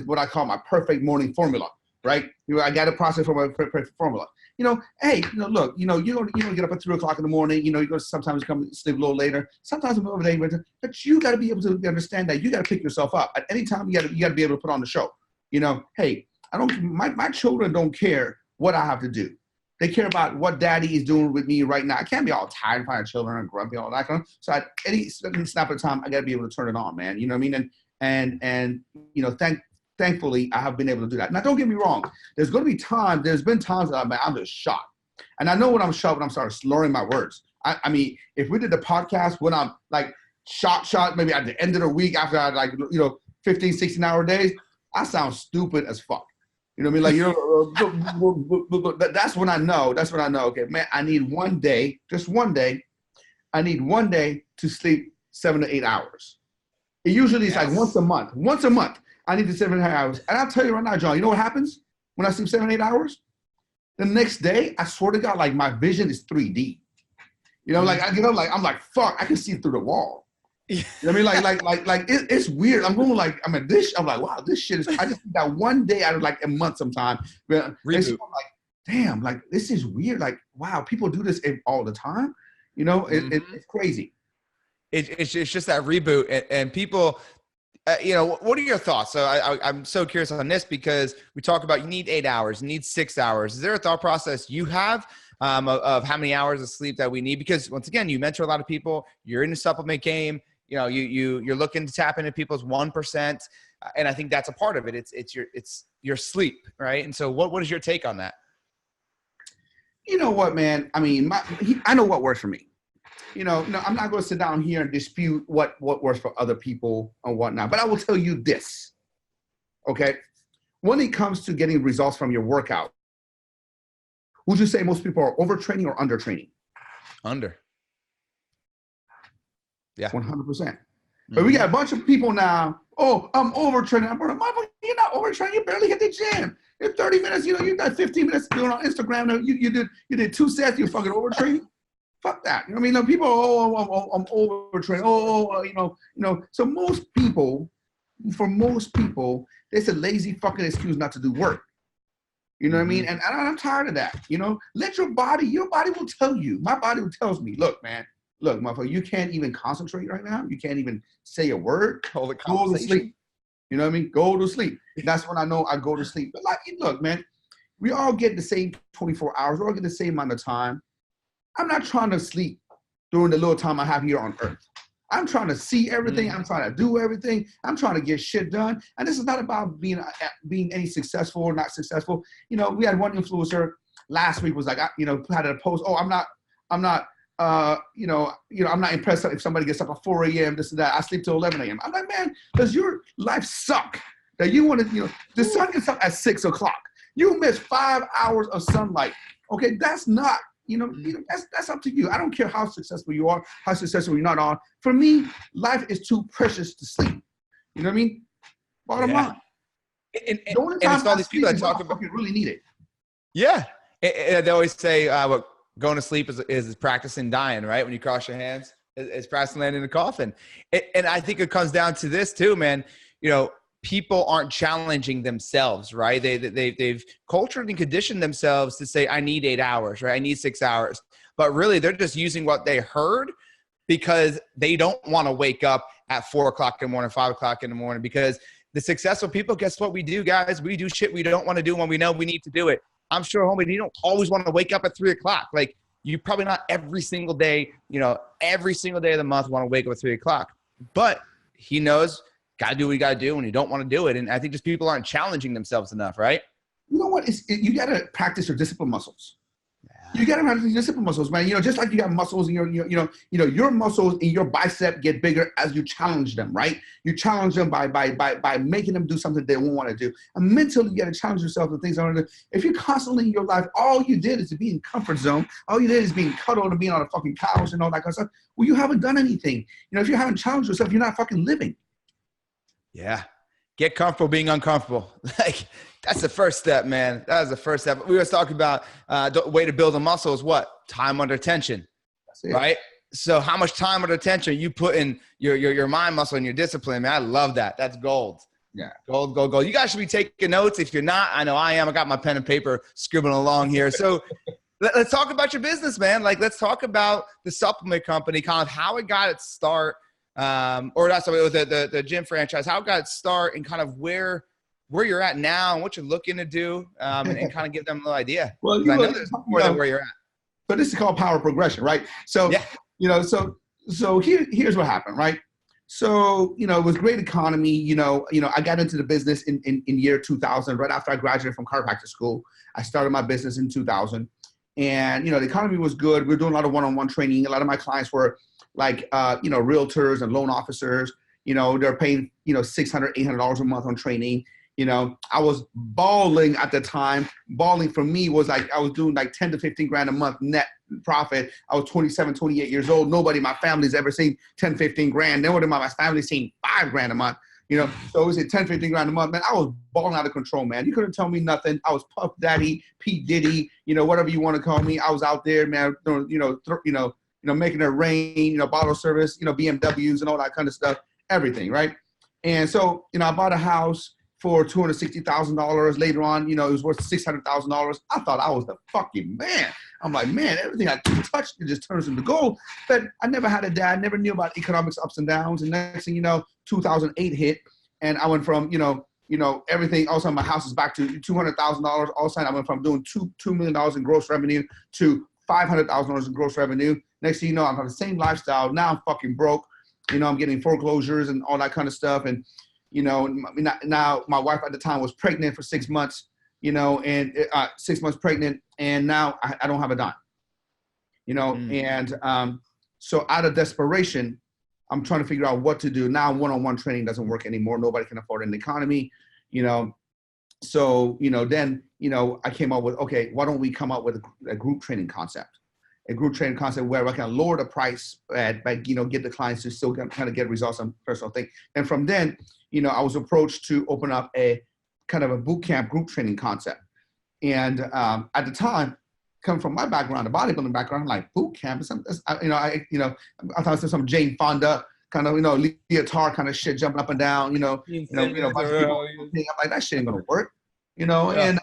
[SPEAKER 2] what I call my perfect morning formula, right? I got a process for my perfect formula. Hey, look, you don't get up at 3 o'clock in the morning. You go sometimes come sleep a little later. Sometimes I'm over there, but you got to be able to understand that you got to pick yourself up at any time. You got to be able to put on the show. Hey, my children don't care what I have to do. They care about what daddy is doing with me right now. I can't be all tired and finding children and grumpy and all that kind of. So at any snap of time, I got to be able to turn it on, man. You know what I mean? And thankfully, I have been able to do that. Now, don't get me wrong. There's been times that I'm just shocked. And I know when I'm shocked when I'm starting slurring my words. I mean, if we did the podcast when I'm like shot, maybe at the end of the week after I 15, 16-hour days, I sound stupid as fuck. You know what I mean? Like, that's when I know. Okay, man, I need one day, just one day. I need one day to sleep 7 to 8 hours. It usually is like once a month. I need to 7 to 8 hours. And I'll tell you right now, John, you know what happens when I sleep 7 to 8 hours? The next day, I swear to God, like my vision is 3D. Like I get up, like I'm like, fuck, I can see through the wall. You know what I mean? Like it's weird. I'm going like, I'm like, wow, this shit is, I just need that one day out of like a month sometime. But it's like, damn, like this is weird. Like, wow, people do this all the time. It's crazy.
[SPEAKER 1] It's just that reboot. And people, what are your thoughts? So I'm so curious on this because we talk about you need 8 hours, you need 6 hours. Is there a thought process you have of how many hours of sleep that we need? Because once again, you mentor a lot of people. You're in the supplement game. You're looking to tap into people's 1%, and I think that's a part of it. It's your sleep, right? And so, what is your take on that?
[SPEAKER 2] You know what, man? I mean, I know what works for me. No, I'm not going to sit down here and dispute what works for other people and whatnot. But I will tell you this, okay? When it comes to getting results from your workout, would you say most people are overtraining or undertraining?
[SPEAKER 1] Under. Yeah.
[SPEAKER 2] 100%. But we got a bunch of people now, oh, I'm overtraining. You're not overtraining. You barely hit the gym. In 30 minutes, you got 15 minutes doing on Instagram. You did 2 sets. You're fucking overtraining. Fuck that. You know what I mean? People, I'm overtraining. So for most people, it's a lazy fucking excuse not to do work. You know what I mean? And I'm tired of that. Let your body will tell you. My body tells me, look, man, motherfucker, you can't even concentrate right now. You can't even say a word. Go to sleep. You know what I mean? Go to sleep. That's when I know I go to sleep. But look, man, we all get the same 24 hours. We all get the same amount of time. I'm not trying to sleep during the little time I have here on earth. I'm trying to see everything. I'm trying to do everything. I'm trying to get shit done. And this is not about being any successful or not successful. We had one influencer last week was like, had a post. Oh, I'm not impressed if somebody gets up at 4 a.m. This and that. I sleep till 11 a.m. I'm like, man, does your life suck? That you want to, the sun gets up at 6 o'clock. You miss 5 hours of sunlight. Okay, that's not. That's up to you. I don't care how successful you are, how successful you're not on. For me, life is too precious to sleep. You know what I mean? Bottom line.
[SPEAKER 1] And it's all these people that talk about
[SPEAKER 2] really need it.
[SPEAKER 1] Yeah. They always say going to sleep is practicing dying, right? When you cross your hands, it's practicing landing in a coffin. And I think it comes down to this too, man. People aren't challenging themselves, right? They've cultured and conditioned themselves to say, I need 8 hours, right? I need 6 hours. But really, they're just using what they heard because they don't want to wake up at 4 o'clock in the morning, 5 o'clock in the morning, because the successful people, guess what we do, guys? We do shit we don't want to do when we know we need to do it. I'm sure, homie, you don't always want to wake up at 3 o'clock. Like, you probably not every single day, every single day of the month want to wake up at 3 o'clock. But he knows, got to do what you got to do when you don't want to do it. And I think just people aren't challenging themselves enough, right?
[SPEAKER 2] You know what? You got to practice your discipline muscles. Yeah. You got to practice your discipline muscles, man. Just like you got muscles in your muscles in your bicep get bigger as you challenge them, right? You challenge them by making them do something they won't want to do. And mentally, you got to challenge yourself with things I want to do. If you're constantly in your life, all you did is to be in comfort zone. All you did is being cuddled and being on a fucking couch and all that kind of stuff. Well, you haven't done anything. If you haven't challenged yourself, you're not fucking living.
[SPEAKER 1] Yeah. Get comfortable being uncomfortable. Like, that's the first step, man. That was the first step. We were talking about the way to build a muscle is what? Time under tension, right? So how much time under tension you put in your mind muscle and your discipline, man? I love that. That's gold.
[SPEAKER 2] Yeah.
[SPEAKER 1] Gold, gold, gold. You guys should be taking notes. If you're not, I know I am. I got my pen and paper scribbling along here. So let's talk about your business, man. Like, let's talk about the supplement company, kind of how it got its start. Or that's the gym franchise, how it got its start and kind of where you're at now and what you're looking to do, and kind of give them a little idea.
[SPEAKER 2] Well,
[SPEAKER 1] I know there's more than where you're at.
[SPEAKER 2] So this is called power progression, right? So,
[SPEAKER 1] yeah.
[SPEAKER 2] So here's what happened, right? So, it was great economy. I got into the business in year 2000, right after I graduated from chiropractic school. I started my business in 2000 and, the economy was good. We were doing a lot of one-on-one training. A lot of my clients were like, realtors and loan officers. They're paying, $600, $800 a month on training. I was balling at the time. Balling for me was like, I was doing like 10 to 15 grand a month net profit. I was 27, 28 years old. Nobody in my family's ever seen 10, 15 grand. Nobody in my family seen 5 grand a month. So it was at 10, 15 grand a month, man. I was balling out of control, man. You couldn't tell me nothing. I was Puff Daddy, P. Diddy, whatever you want to call me. I was out there, man, making it rain, bottle service, BMWs and all that kind of stuff, everything, right? And so, I bought a house, for $260,000. Later on, you know, it was worth $600,000. I thought I was the fucking man. I'm like, man, everything I touched, it just turns into gold. But I never had a dad, never knew about economics ups and downs. And next thing you know, 2008 hit, and I went from, you know, everything. All of a sudden, my house is back to $200,000. All of a sudden, I went from doing $2 million in gross revenue to $500,000 in gross revenue. Next thing you know, I'm having the same lifestyle. Now I'm fucking broke. You know, I'm getting foreclosures and all that kind of stuff. And, you know, now my wife at the time was pregnant for 6 months, you know, and 6 months pregnant. And now I don't have a dime, you know. And so out of desperation, I'm trying to figure out what to do. Now one-on-one training doesn't work anymore. Nobody can afford it in the economy, you know. So, you know, then, you know, I came up with, okay, why don't we come up with a group training concept? A group training concept where I can lower the price, but, you know, get the clients to still kind of get results on personal thing. And from then, you know, I was approached to open up a kind of a boot camp group training concept. And at the time, coming from my background, the bodybuilding background, I'm like, boot camp? I thought it was some Jane Fonda kind of, you know, leotard kind of shit, jumping up and down, bunch of people. I'm like, that shit ain't gonna work, you know. Yeah.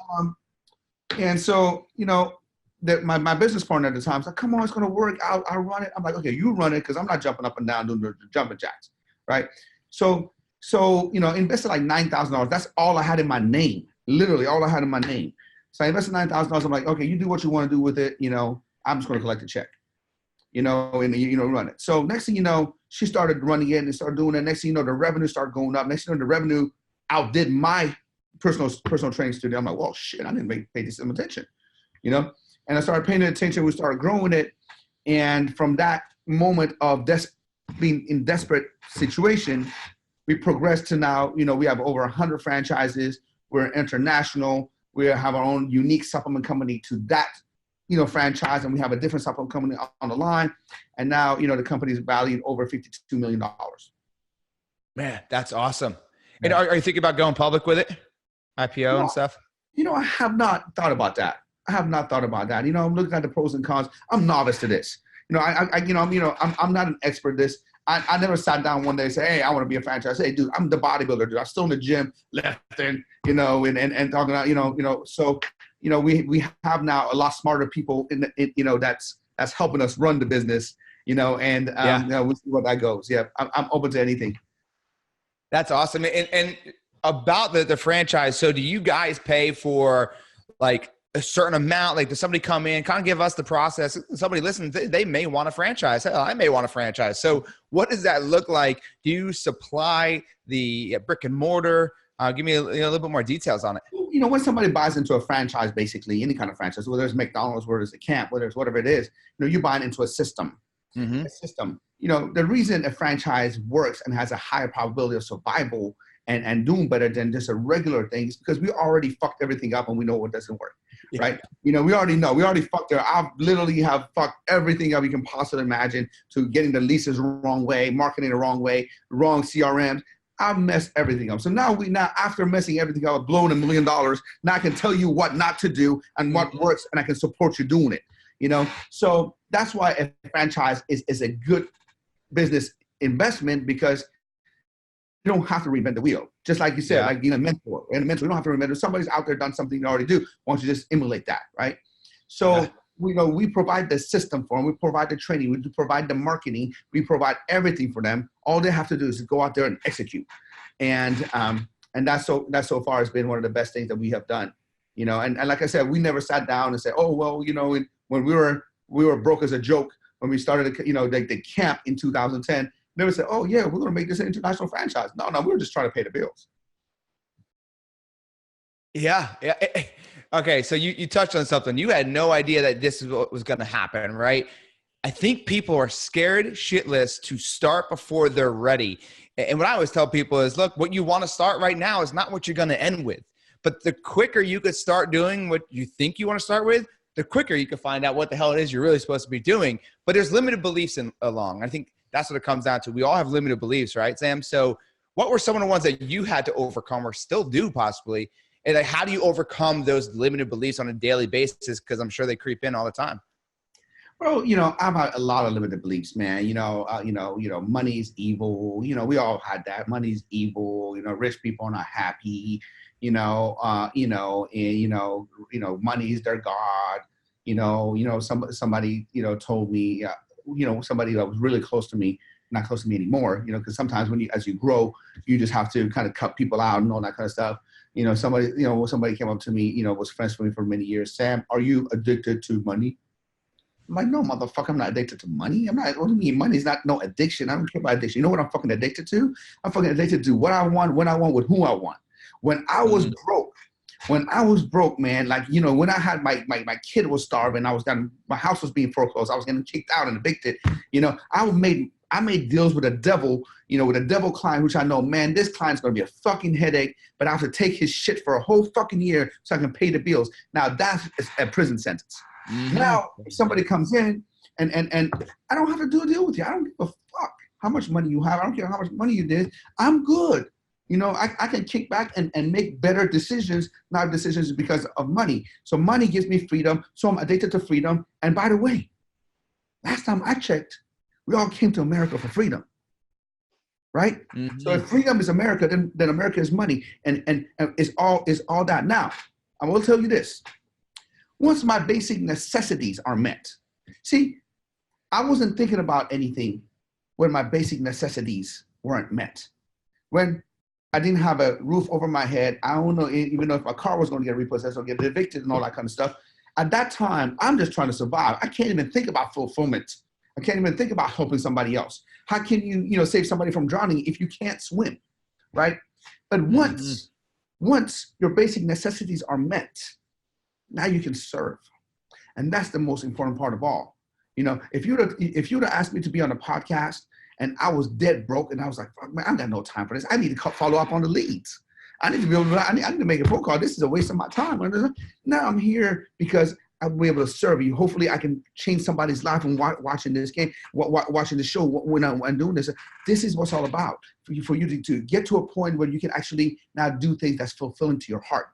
[SPEAKER 2] And so, you know, that my business partner at the time was like, come on, it's gonna work. I'll run it. I'm like, okay, you run it, because I'm not jumping up and down doing the jumping jacks, right? So you know, invested like $9,000. That's all I had in my name, literally all I had in my name. So I invested $9,000. I'm like, okay, you do what you want to do with it. You know, I'm just going to collect a check, you know, and, you know, run it. So next thing you know, she started running it and started doing it. Next thing you know, the revenue started going up. Next thing you know, the revenue outdid my personal training studio. I'm like, well, shit, I didn't pay this some attention, you know? And I started paying attention. We started growing it. And from that moment of being in desperate situation, we progressed to now, you know, we have over 100 franchises. We're international. We have our own unique supplement company to that, you know, franchise. And we have a different supplement company on the line. And now, you know, the company is valued over $52 million.
[SPEAKER 1] Man, that's awesome. And are you thinking about going public with it? IPO and stuff?
[SPEAKER 2] You know, I have not thought about that. You know, I'm looking at the pros and cons. I'm novice to this. You know, I'm not an expert at this. I never sat down one day and say, hey, I want to be a franchise. Hey, dude, I'm the bodybuilder, dude. I'm still in the gym, lifting, you know, and talking about, you know, so, you know, we have now a lot smarter people you know, that's helping us run the business, you know, and you know, we'll see where that goes. Yeah, I'm open to anything.
[SPEAKER 1] That's awesome. And about the franchise, so do you guys pay for like a certain amount? Like, does somebody come in, kind of give us the process? Somebody listens, they may want a franchise. Hell, I may want a franchise. So what does that look like? Do you supply the brick and mortar? Give me a little bit more details on it.
[SPEAKER 2] You know, when somebody buys into a franchise, basically any kind of franchise, whether it's McDonald's, whether it's a camp, whether it's whatever it is, you know, you're buying into a system. Mm-hmm. A system. You know, the reason a franchise works and has a higher probability of survival and doing better than just a regular thing is because we already fucked everything up and we know what doesn't work. Yeah. Right? You know, we already know. We already fucked it. I literally have fucked everything up we can possibly imagine, to getting the leases the wrong way, marketing the wrong way, wrong CRMs. I've messed everything up. So now after messing everything up, blowing $1 million, now I can tell you what not to do and what works, and I can support you doing it. You know, so that's why a franchise is a good business investment, because you don't have to reinvent the wheel. Just like you said, like being a mentor. And a mentor, you don't have to reinvent it. If somebody's out there done something you already do, why don't you just emulate that, right? So we provide the system for them. We provide the training. We provide the marketing. We provide everything for them. All they have to do is go out there and execute. And that so far has been one of the best things that we have done. You know, and like I said, we never sat down and said, oh, well, you know, when we were broke as a joke when we started, you know, the camp in 2010. Never said, oh, yeah, we're going to make this an international franchise. No, we were just trying to pay the bills.
[SPEAKER 1] Yeah. Okay, so you touched on something. You had no idea that this is what was going to happen, right? I think people are scared shitless to start before they're ready. And what I always tell people is, look, what you want to start right now is not what you're going to end with. But the quicker you could start doing what you think you want to start with, the quicker you can find out what the hell it is you're really supposed to be doing. But there's limited beliefs along. I think that's what it comes down to. We all have limited beliefs, right, Sam? So what were some of the ones that you had to overcome or still do possibly? And like, how do you overcome those limited beliefs on a daily basis? Because I'm sure they creep in all the time.
[SPEAKER 2] Well, I have a lot of limited beliefs, man. Money is evil. We all had that. Money's evil. Rich people are not happy. Money is their god. Somebody, told me, somebody that was really close to me, not close to me anymore. Because sometimes as you grow, you just have to kind of cut people out and all that kind of stuff. Somebody came up to me, was friends with me for many years. Sam, are you addicted to money? I'm like, no, motherfucker, I'm not addicted to money. I'm not, what do you mean? Money is not no addiction. I don't care about addiction. You know what I'm fucking addicted to? I'm fucking addicted to what I want, when I want, with who I want. When I was broke, man, like, when I had my kid was starving, my house was being foreclosed, I was getting kicked out and evicted, I made deals with the devil, with a devil client, which I know, man, this client's going to be a fucking headache, but I have to take his shit for a whole fucking year so I can pay the bills. Now that's a prison sentence. Mm-hmm. Now, if somebody comes in and I don't have to do a deal with you. I don't give a fuck how much money you have. I don't care how much money you did. I'm good. I can kick back and make better decisions, not decisions because of money. So money gives me freedom. So I'm addicted to freedom. And by the way, last time I checked, we all came to America for freedom, right? Mm-hmm. So if freedom is America, then America is money, and it's all that. Now, I will tell you this. Once my basic necessities are met, see, I wasn't thinking about anything when my basic necessities weren't met. When I didn't have a roof over my head, I don't know even know if my car was going to get repossessed or get evicted and all that kind of stuff. At that time, I'm just trying to survive. I can't even think about fulfillment. I can't even think about helping somebody else. How can you save somebody from drowning if you can't swim, right? But once your basic necessities are met, now you can serve. And that's the most important part of all. If you'd have asked me to be on a podcast and I was dead broke and I was like, fuck, man, I got no time for this. I need to follow up on the leads. I need to be able to, I need to make a phone call. This is a waste of my time. Now I'm here because I'll be able to serve you. Hopefully I can change somebody's life and watching this game, watching the show when I'm doing this. This is what's all about for you to get to a point where you can actually now do things that's fulfilling to your heart.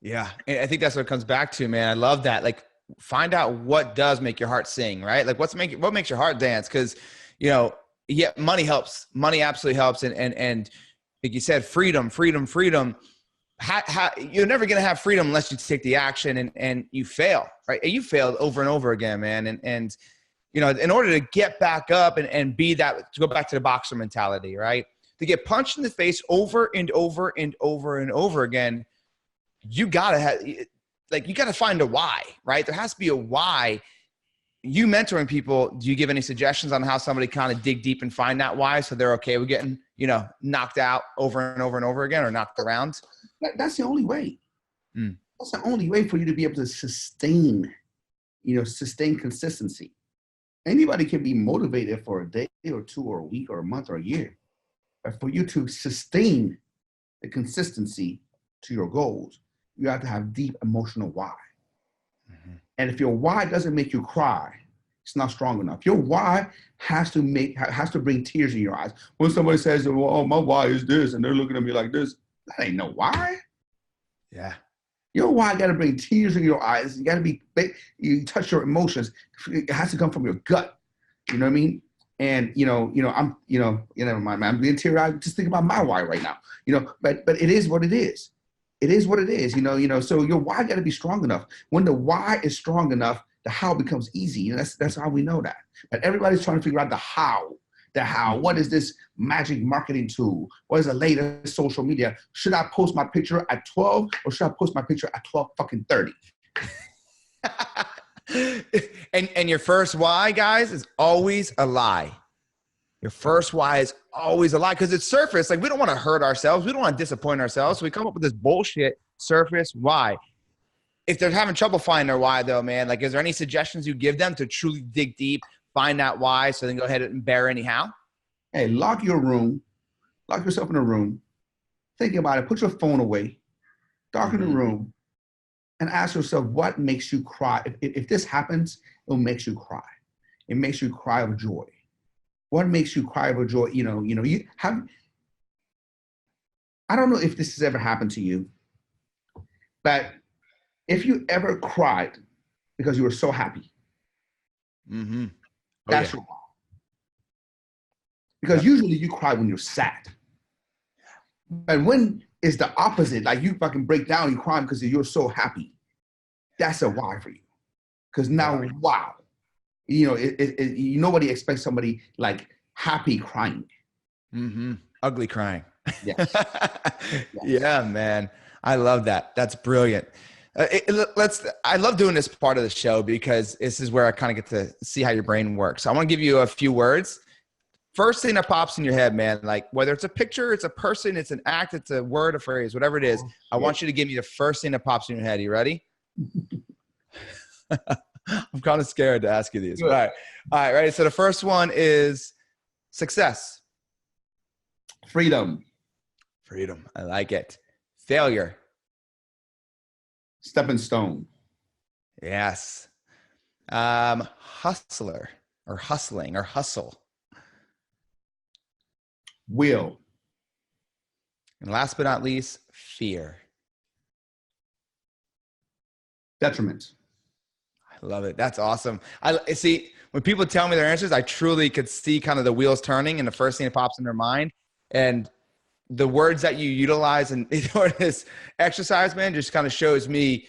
[SPEAKER 1] Yeah. And I think that's what it comes back to, man. I love that. Like, find out what does make your heart sing, right? Like what makes your heart dance? Cause money helps. Money absolutely helps. And like you said, freedom. You're never going to have freedom unless you take the action and you fail, right? You failed over and over again, man. And in order to get back up and be that, to go back to the boxer mentality, right? To get punched in the face over and over and over and over again, you gotta find a why, right? There has to be a why. You mentoring people, do you give any suggestions on how somebody kind of dig deep and find that why so they're okay with getting, knocked out over and over and over again or knocked around?
[SPEAKER 2] That's the only way. That's the only way for you to be able to sustain consistency. Anybody can be motivated for a day or two or a week or a month or a year. But for you to sustain the consistency to your goals, you have to have deep emotional why. Mm-hmm. And if your why doesn't make you cry, it's not strong enough. Your why has to bring tears in your eyes. When somebody says, well, oh, my why is this, and they're looking at me like this, that ain't no why. Yeah. Your why got to bring tears in your eyes. You got to you touch your emotions. It has to come from your gut. You know what I mean? And, never mind, man. I'm being teary-eyed. Just think about my why right now. But it is what it is. It is what it is, so your why got to be strong enough. When the why is strong enough, the how becomes easy. That's how we know that. But everybody's trying to figure out the how. What is this magic marketing tool? What is the latest social media? Should I post my picture at 12 or should I post my picture at 12 fucking 30?
[SPEAKER 1] And your first why, guys, is always a lie. Your first why is always a lie because it's surface. Like, we don't want to hurt ourselves. We don't want to disappoint ourselves. So we come up with this bullshit surface why. If they're having trouble finding their why, though, man, like, is there any suggestions you give them to truly dig deep, find that why, so then go ahead and bear anyhow?
[SPEAKER 2] Hey, lock yourself in a room. Think about it. Put your phone away. Darken the room and ask yourself what makes you cry. If this happens, it makes you cry. It makes you cry of joy. What makes you cry of joy? You have. I don't know if this has ever happened to you, but if you ever cried because you were so happy,
[SPEAKER 1] Mm-hmm. Oh,
[SPEAKER 2] That's
[SPEAKER 1] yeah.
[SPEAKER 2] your why. Because usually you cry when you're sad. And when it's the opposite, like you fucking break down, you cry because you're so happy. That's a why for you. Because now, wow, you know, nobody expects somebody like happy crying.
[SPEAKER 1] Mm-hmm. Ugly crying.
[SPEAKER 2] Yes.
[SPEAKER 1] Yeah, man. I love that. That's brilliant. I love doing this part of the show because this is where I kind of get to see how your brain works. So I want to give you a few words. First thing that pops in your head, man, like whether it's a picture, it's a person, it's an act, it's a word, a phrase, whatever it is, I want you to give me the first thing that pops in your head. You ready? I'm kind of scared to ask you these. All right. All right. Ready? So the first one is success.
[SPEAKER 2] Freedom.
[SPEAKER 1] Freedom. I like it. Failure.
[SPEAKER 2] Stepping stone.
[SPEAKER 1] Yes. Hustler or hustling or hustle.
[SPEAKER 2] Will.
[SPEAKER 1] And last but not least, fear.
[SPEAKER 2] Detriment.
[SPEAKER 1] I love it. That's awesome. I see when people tell me their answers, I truly could see kind of the wheels turning and the first thing that pops in their mind. And the words that you utilize in this exercise, man, just kind of shows me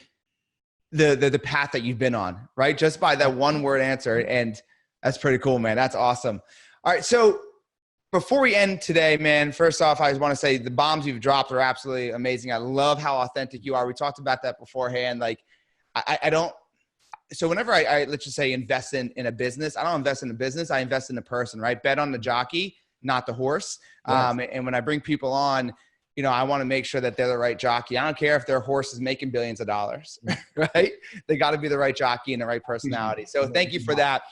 [SPEAKER 1] the path that you've been on, right? Just by that one word answer. And that's pretty cool, man. That's awesome. All right. So before we end today, man, first off, I just want to say the bombs you've dropped are absolutely amazing. I love how authentic you are. We talked about that beforehand. Like I don't, so whenever I let's just say invest in a business, I don't invest in a business. I invest in a person, right? Bet on the jockey, not the horse. Yes. And when I bring people on, you know, I want to make sure that they're the right jockey. I don't care if their horse is making billions of dollars, right? They got to be the right jockey and the right personality. So thank you for that.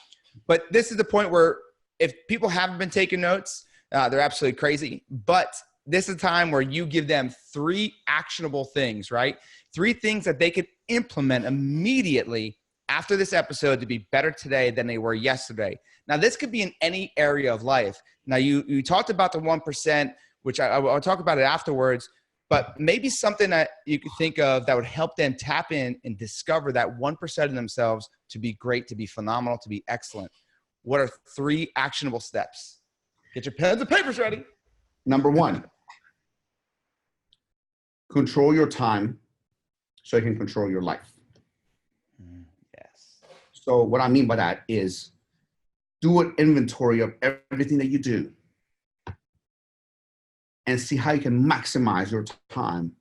[SPEAKER 1] But this is the point where if people haven't been taking notes, they're absolutely crazy. But this is a time where you give them 3 actionable things, right? 3 things that they could implement immediately after this episode to be better today than they were yesterday. Now, this could be in any area of life. Now, you talked about the 1%, which I'll talk about it afterwards, but maybe something that you could think of that would help them tap in and discover that 1% of themselves to be great, to be phenomenal, to be excellent. What are 3 actionable steps? Get your pens and papers ready.
[SPEAKER 2] Number 1, control your time so you can control your life.
[SPEAKER 1] Yes.
[SPEAKER 2] So what I mean by that is do an inventory of everything that you do and see how you can maximize your time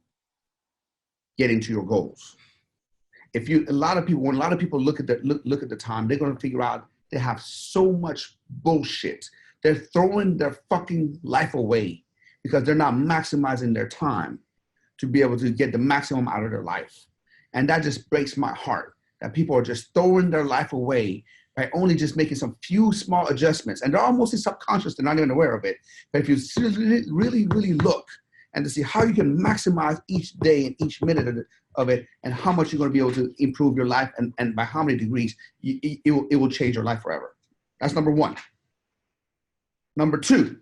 [SPEAKER 2] getting to your goals. When a lot of people look at the time, they're going to figure out they have so much bullshit. They're throwing their fucking life away because they're not maximizing their time to be able to get the maximum out of their life. And that just breaks my heart that people are just throwing their life away by only just making some few small adjustments. And they're almost subconscious, they're not even aware of it. But if you really, really look and to see how you can maximize each day and each minute of it and how much you're going to be able to improve your life and by how many degrees, it will change your life forever. That's number 1. Number 2,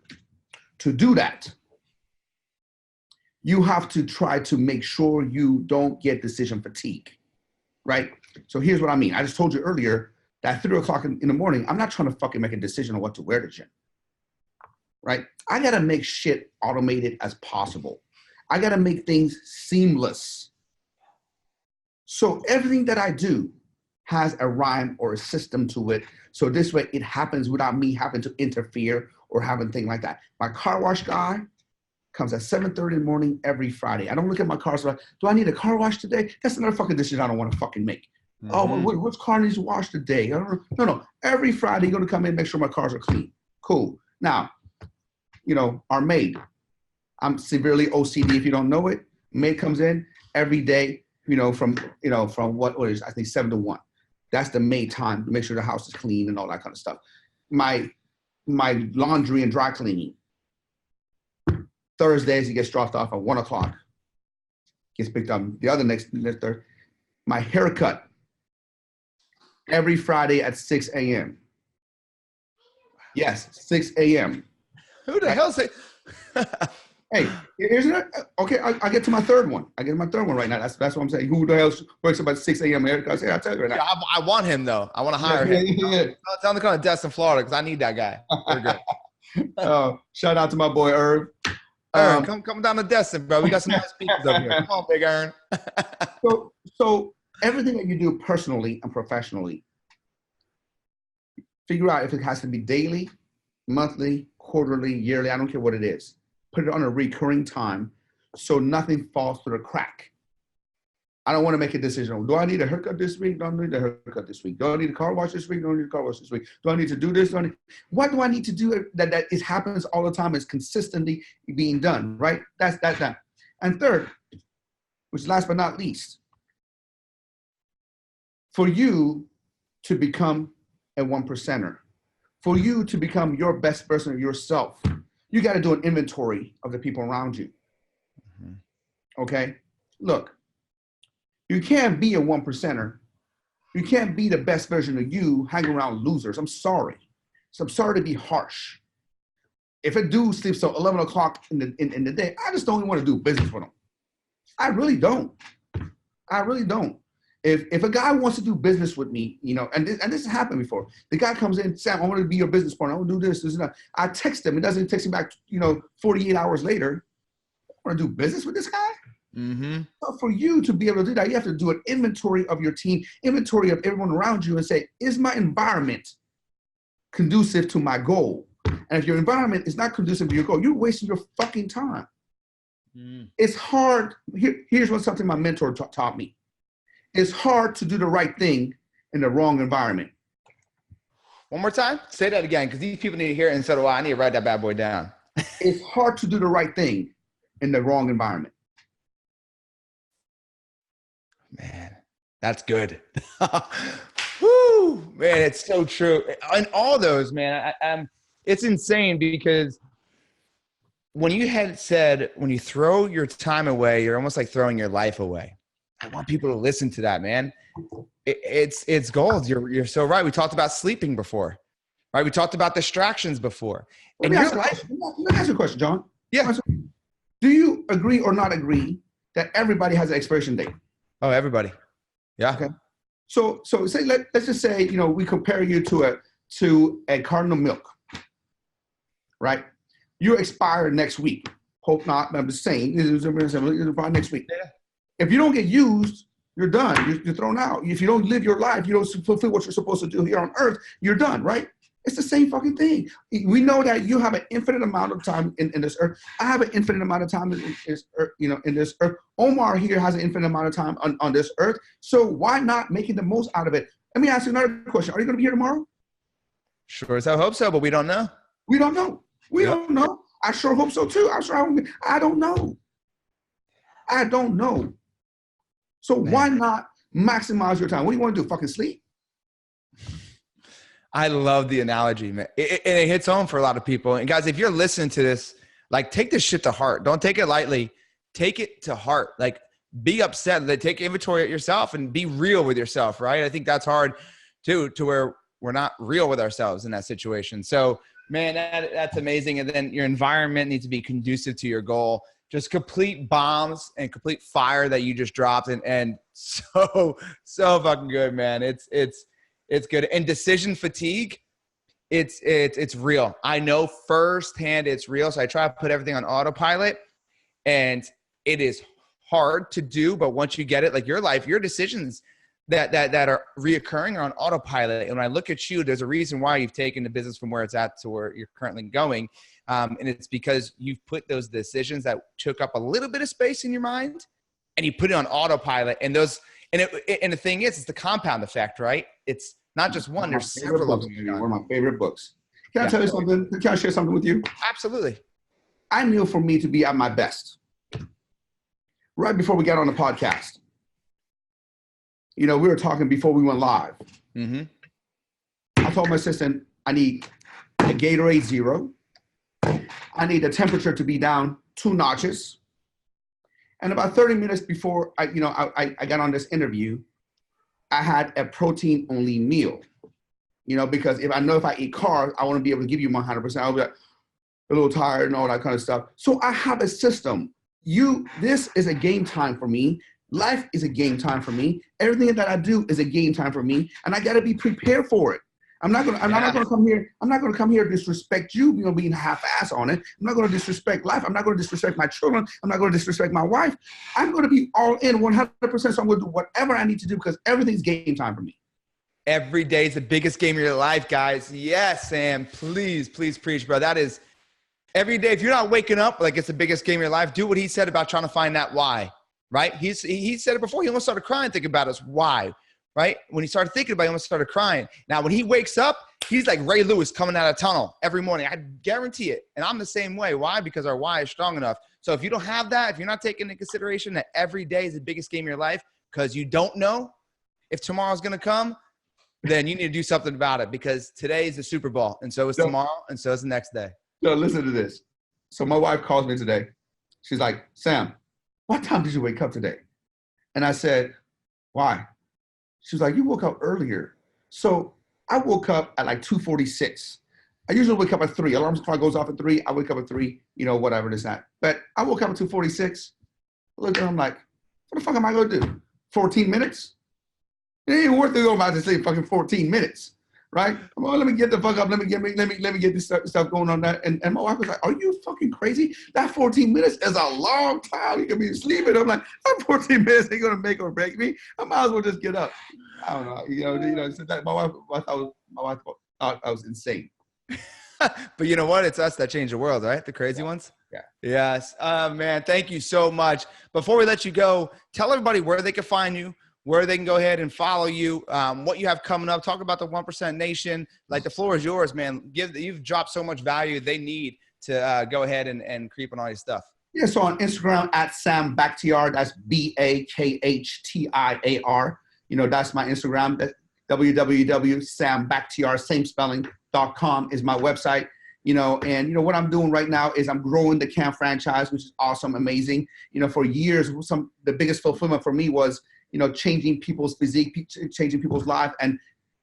[SPEAKER 2] to do that, you have to try to make sure you don't get decision fatigue, right? So here's what I mean. I just told you earlier that 3 o'clock in the morning, I'm not trying to fucking make a decision on what to wear to gym, right? I got to make shit automated as possible. I got to make things seamless. So everything that I do has a rhyme or a system to it. So this way it happens without me having to interfere or having things like that. My car wash guy comes at 7:30 in the morning every Friday. I don't look at my car, so do I need a car wash today? That's another fucking decision I don't want to fucking make. Mm-hmm. Oh, which car needs to wash today? I don't know. No. Every Friday, you're going to come in and make sure my cars are clean. Cool. Now, our maid. I'm severely OCD if you don't know it. Maid comes in every day, from what is, I think 7 to 1. That's the maid time to make sure the house is clean and all that kind of stuff. My laundry and dry cleaning. Thursdays, it gets dropped off at 1 o'clock. Gets picked up the other next Thursday. My haircut every Friday at 6 a.m. Yes, 6 a.m.
[SPEAKER 1] Who the hell's it?
[SPEAKER 2] Hey, isn't it? Okay, I get to my third one. I get to my third one right now. That's what I'm saying. Who the hell works about 6 a.m. America? I say, I'll tell you right now.
[SPEAKER 1] Yeah, I want him though. I want to hire him. Tell him to come to Destin, Florida, because I need that guy. We're good.
[SPEAKER 2] Shout out to my boy Irv.
[SPEAKER 1] Ern, come down to Destin, bro. We got some nice speakers up here. Come on, big Ern.
[SPEAKER 2] so everything that you do personally and professionally, figure out if it has to be daily, monthly, quarterly, yearly. I don't care what it is. Put it on a recurring time so nothing falls through the crack. I don't want to make a decision. Do I need a haircut this week? Do I need a haircut this week? Do I need a car wash this week? Do I need a car wash this week? Do I need to do this? What do I need to do that it happens all the time, is consistently being done, right? That's that. And third, which last but not least, for you to become a 1%er, for you to become your best version of yourself, you got to do an inventory of the people around you. Okay? Look, you can't be a 1%er. You can't be the best version of you hanging around losers. I'm sorry. So I'm sorry to be harsh. If a dude sleeps till 11 o'clock in the day, I just don't even want to do business with him. I really don't. I really don't. If a guy wants to do business with me, and this has happened before, the guy comes in, Sam, I want to be your business partner. I want to do this and that. I text him. It doesn't text him back, 48 hours later. I want to do business with this guy? Mm-hmm. So for you to be able to do that, you have to do an inventory of your team, inventory of everyone around you, and say, is my environment conducive to my goal? And if your environment is not conducive to your goal, you're wasting your fucking time. It's hard. Here's something my mentor taught me. It's hard to do the right thing in the wrong environment.
[SPEAKER 1] One more time? Say that again, because these people need to hear it and say, well, I need to write that bad boy down.
[SPEAKER 2] It's hard to do the right thing in the wrong environment.
[SPEAKER 1] Man, that's good. Woo, man, it's so true. And all those, man, it's insane, because when you had said, when you throw your time away, you're almost like throwing your life away. I want people to listen to that, man. It's gold. You're so right. We talked about sleeping before, right? We talked about distractions before.
[SPEAKER 2] Let me ask you a question, John.
[SPEAKER 1] Yeah.
[SPEAKER 2] Do you agree or not agree that everybody has an expiration date?
[SPEAKER 1] Oh, everybody. Yeah.
[SPEAKER 2] Okay. So say let's just say, we compare you to a carton of milk, right? You expire next week. Hope not, but I'm just saying, it's about next week. Yeah. If you don't get used, you're done. You're thrown out. If you don't live your life, you don't fulfill what you're supposed to do here on earth, you're done, right? It's the same fucking thing. We know that you have an infinite amount of time in this earth. I have an infinite amount of time in this earth. Omar here has an infinite amount of time on this earth. So why not making the most out of it? Let me ask you another question. Are you going to be here tomorrow?
[SPEAKER 1] Sure as I hope so, but we don't know.
[SPEAKER 2] We don't know. We don't know. I sure hope so too. I don't know. I don't know. So why not maximize your time? What do you want to do? Fucking sleep?
[SPEAKER 1] I love the analogy, man. It hits home for a lot of people. And guys, if you're listening to this, like, take this shit to heart. Don't take it lightly. Take it to heart. Like, be upset. Take inventory of yourself and be real with yourself, right? I think that's hard too, to where we're not real with ourselves in that situation. So, man, that's amazing. And then your environment needs to be conducive to your goal. Just complete bombs and complete fire that you just dropped. And so fucking good, man. It's good. And decision fatigue, it's real. I know firsthand it's real. So I try to put everything on autopilot, and it is hard to do. But once you get it, like your life, your decisions that are reoccurring are on autopilot. And when I look at you, there's a reason why you've taken the business from where it's at to where you're currently going. And it's because you've put those decisions that took up a little bit of space in your mind, and you put it on autopilot. And the thing is, it's the compound effect, right? It's not just one. There's several of them.
[SPEAKER 2] One of my favorite books. Can I tell you something? Can I share something with you?
[SPEAKER 1] Absolutely.
[SPEAKER 2] I knew for me to be at my best, right before we got on the podcast, we were talking before we went live. Mm-hmm. I told my assistant, I need a Gatorade Zero. I need the temperature to be down 2 notches. And about 30 minutes before I got on this interview, I had a protein-only meal. Because if I eat carbs, I want to be able to give you 100%. I'll be like, a little tired and all that kind of stuff. So I have a system. This is a game time for me. Life is a game time for me. Everything that I do is a game time for me, and I got to be prepared for it. I'm not going to come here. I'm not going to come here to disrespect you, being half-ass on it. I'm not going to disrespect life. I'm not going to disrespect my children. I'm not going to disrespect my wife. I'm going to be all in 100%. So I'm going to do whatever I need to do because everything's game time for me.
[SPEAKER 1] Every day is the biggest game of your life, guys. Yes, Sam. Please, please preach, bro. That is every day. If you're not waking up like it's the biggest game of your life, do what he said about trying to find that why, right? He said it before. He almost started crying thinking about us. Why? Right? When he started thinking about it, he almost started crying. Now, when he wakes up, he's like Ray Lewis coming out of a tunnel every morning. I guarantee it. And I'm the same way. Why? Because our why is strong enough. So if you don't have that, if you're not taking into consideration that every day is the biggest game of your life because you don't know if tomorrow's going to come, then you need to do something about it because today is the Super Bowl. And so is tomorrow. And so is the next day.
[SPEAKER 2] So listen to this. So my wife calls me today. She's like, Sam, what time did you wake up today? And I said, why? She was like, you woke up earlier. So I woke up at like 2:46. I usually wake up at 3. Alarm clock goes off at 3. I wake up at 3, whatever it is that. But I woke up at 2:46. Look at her, I'm like, what the fuck am I going to do? 14 minutes? It ain't worth it going back to sleep fucking 14 minutes, right? Come on, let me get the fuck up. Let me get this stuff going on that. And my wife was like, are you fucking crazy? That 14 minutes is a long time. You can be sleeping. I'm like, that 14 minutes ain't gonna make or break me. I might as well just get up. I don't know. So that my wife thought I was insane.
[SPEAKER 1] But you know what? It's us that change the world, right? The crazy ones.
[SPEAKER 2] Yeah.
[SPEAKER 1] Yes. Man, thank you so much. Before we let you go, tell everybody where they can find you, where they can go ahead and follow you, what you have coming up. Talk about the 1% Nation. Like, the floor is yours, man. You've dropped so much value. They need to go ahead and creep on all your stuff.
[SPEAKER 2] Yeah, so on Instagram at Sam Bakhtiar, that's Bakhtiar. That's my Instagram. That's www.sambakhtiar, same spelling.com is my website. And what I'm doing right now is I'm growing the camp franchise, which is awesome, amazing. For years, the biggest fulfillment for me was changing people's physique, changing people's life, and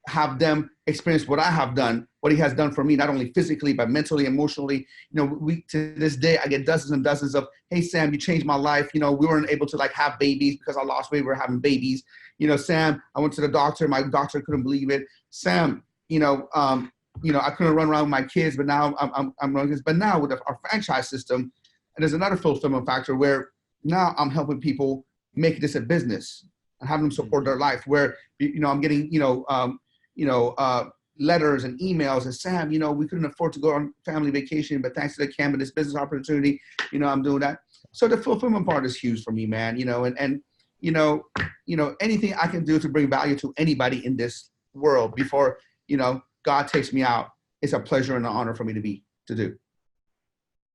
[SPEAKER 2] have them experience what I have done, what he has done for me, not only physically, but mentally, emotionally. To this day, I get dozens and dozens of, hey, Sam, you changed my life. We weren't able to have babies because I lost weight. We were having babies. Sam, I went to the doctor. My doctor couldn't believe it. Sam, I couldn't run around with my kids, but now I'm running this. But now with our franchise system, and there's another fulfillment factor where now I'm helping people make this a business and have them support their life. Where I'm getting letters and emails and Sam, we couldn't afford to go on family vacation, but thanks to the camp and this business opportunity, I'm doing that. So the fulfillment part is huge for me, man. And anything I can do to bring value to anybody in this world before God takes me out, it's a pleasure and an honor for me to do.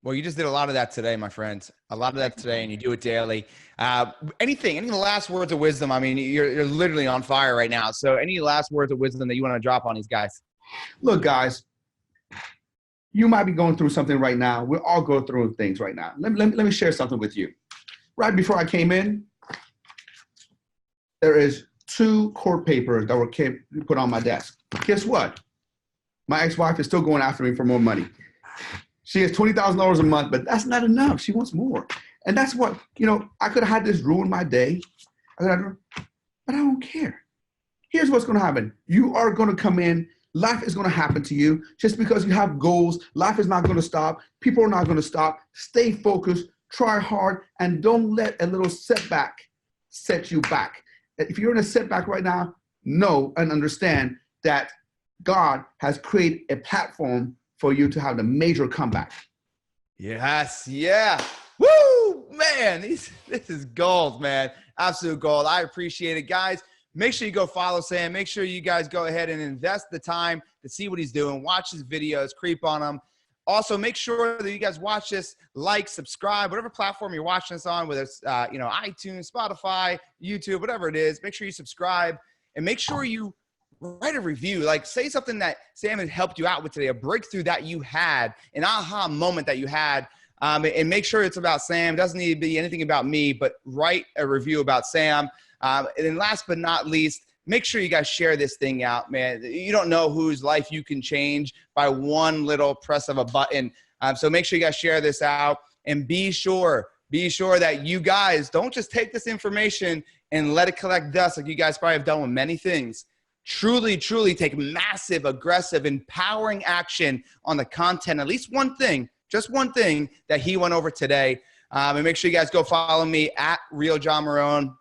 [SPEAKER 1] Well, you just did a lot of that today, my friends. A lot of that today, and you do it daily. Any last words of wisdom? I mean, you're literally on fire right now. So any last words of wisdom that you want to drop on these guys?
[SPEAKER 2] Look, guys, you might be going through something right now. We're all going through things right now. Let me share something with you. Right before I came in, there is 2 court papers that were put on my desk. Guess what? My ex-wife is still going after me for more money. She has $20,000 a month, but that's not enough. She wants more. And that's what, I could have had this ruin my day. But I don't care. Here's what's going to happen. You are going to come in. Life is going to happen to you. Just because you have goals, life is not going to stop. People are not going to stop. Stay focused. Try hard. And don't let a little setback set you back. If you're in a setback right now, know and understand that God has created a platform for you to have the major comeback.
[SPEAKER 1] Yes. Yeah. Woo, man. This is gold, man. Absolute gold. I appreciate it, guys. Make sure you go follow Sam. Make sure you guys go ahead and invest the time to see what he's doing. Watch his videos, creep on him. Also, make sure that you guys watch this, like, subscribe, whatever platform you're watching this on, whether it's, iTunes, Spotify, YouTube, whatever it is. Make sure you subscribe and make sure you write a review. Like, say something that Sam has helped you out with today, a breakthrough that you had, an aha moment that you had, and make sure it's about Sam. It doesn't need to be anything about me, but write a review about Sam. And then last but not least, make sure you guys share this thing out, man. You don't know whose life you can change by one little press of a button. So make sure you guys share this out, and be sure that you guys don't just take this information and let it collect dust like you guys probably have done with many things. Truly take massive, aggressive, empowering action on the content, at least one thing, just one thing that he went over today. And make sure you guys go follow me at Real John Marrone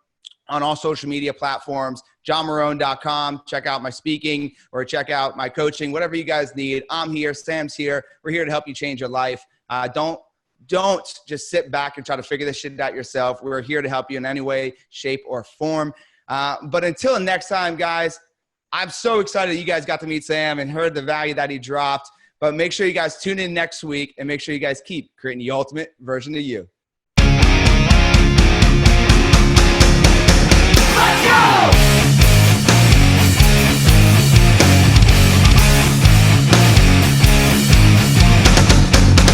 [SPEAKER 1] on all social media platforms, johnmarrone.com. Check out my speaking or check out my coaching, whatever you guys need. I'm here. Sam's here. We're here to help you change your life. Don't just sit back and try to figure this shit out yourself. We're here to help you in any way, shape, or form. But until next time, guys, I'm so excited that you guys got to meet Sam and heard the value that he dropped. But make sure you guys tune in next week, and make sure you guys keep creating the ultimate version of you. Let's go!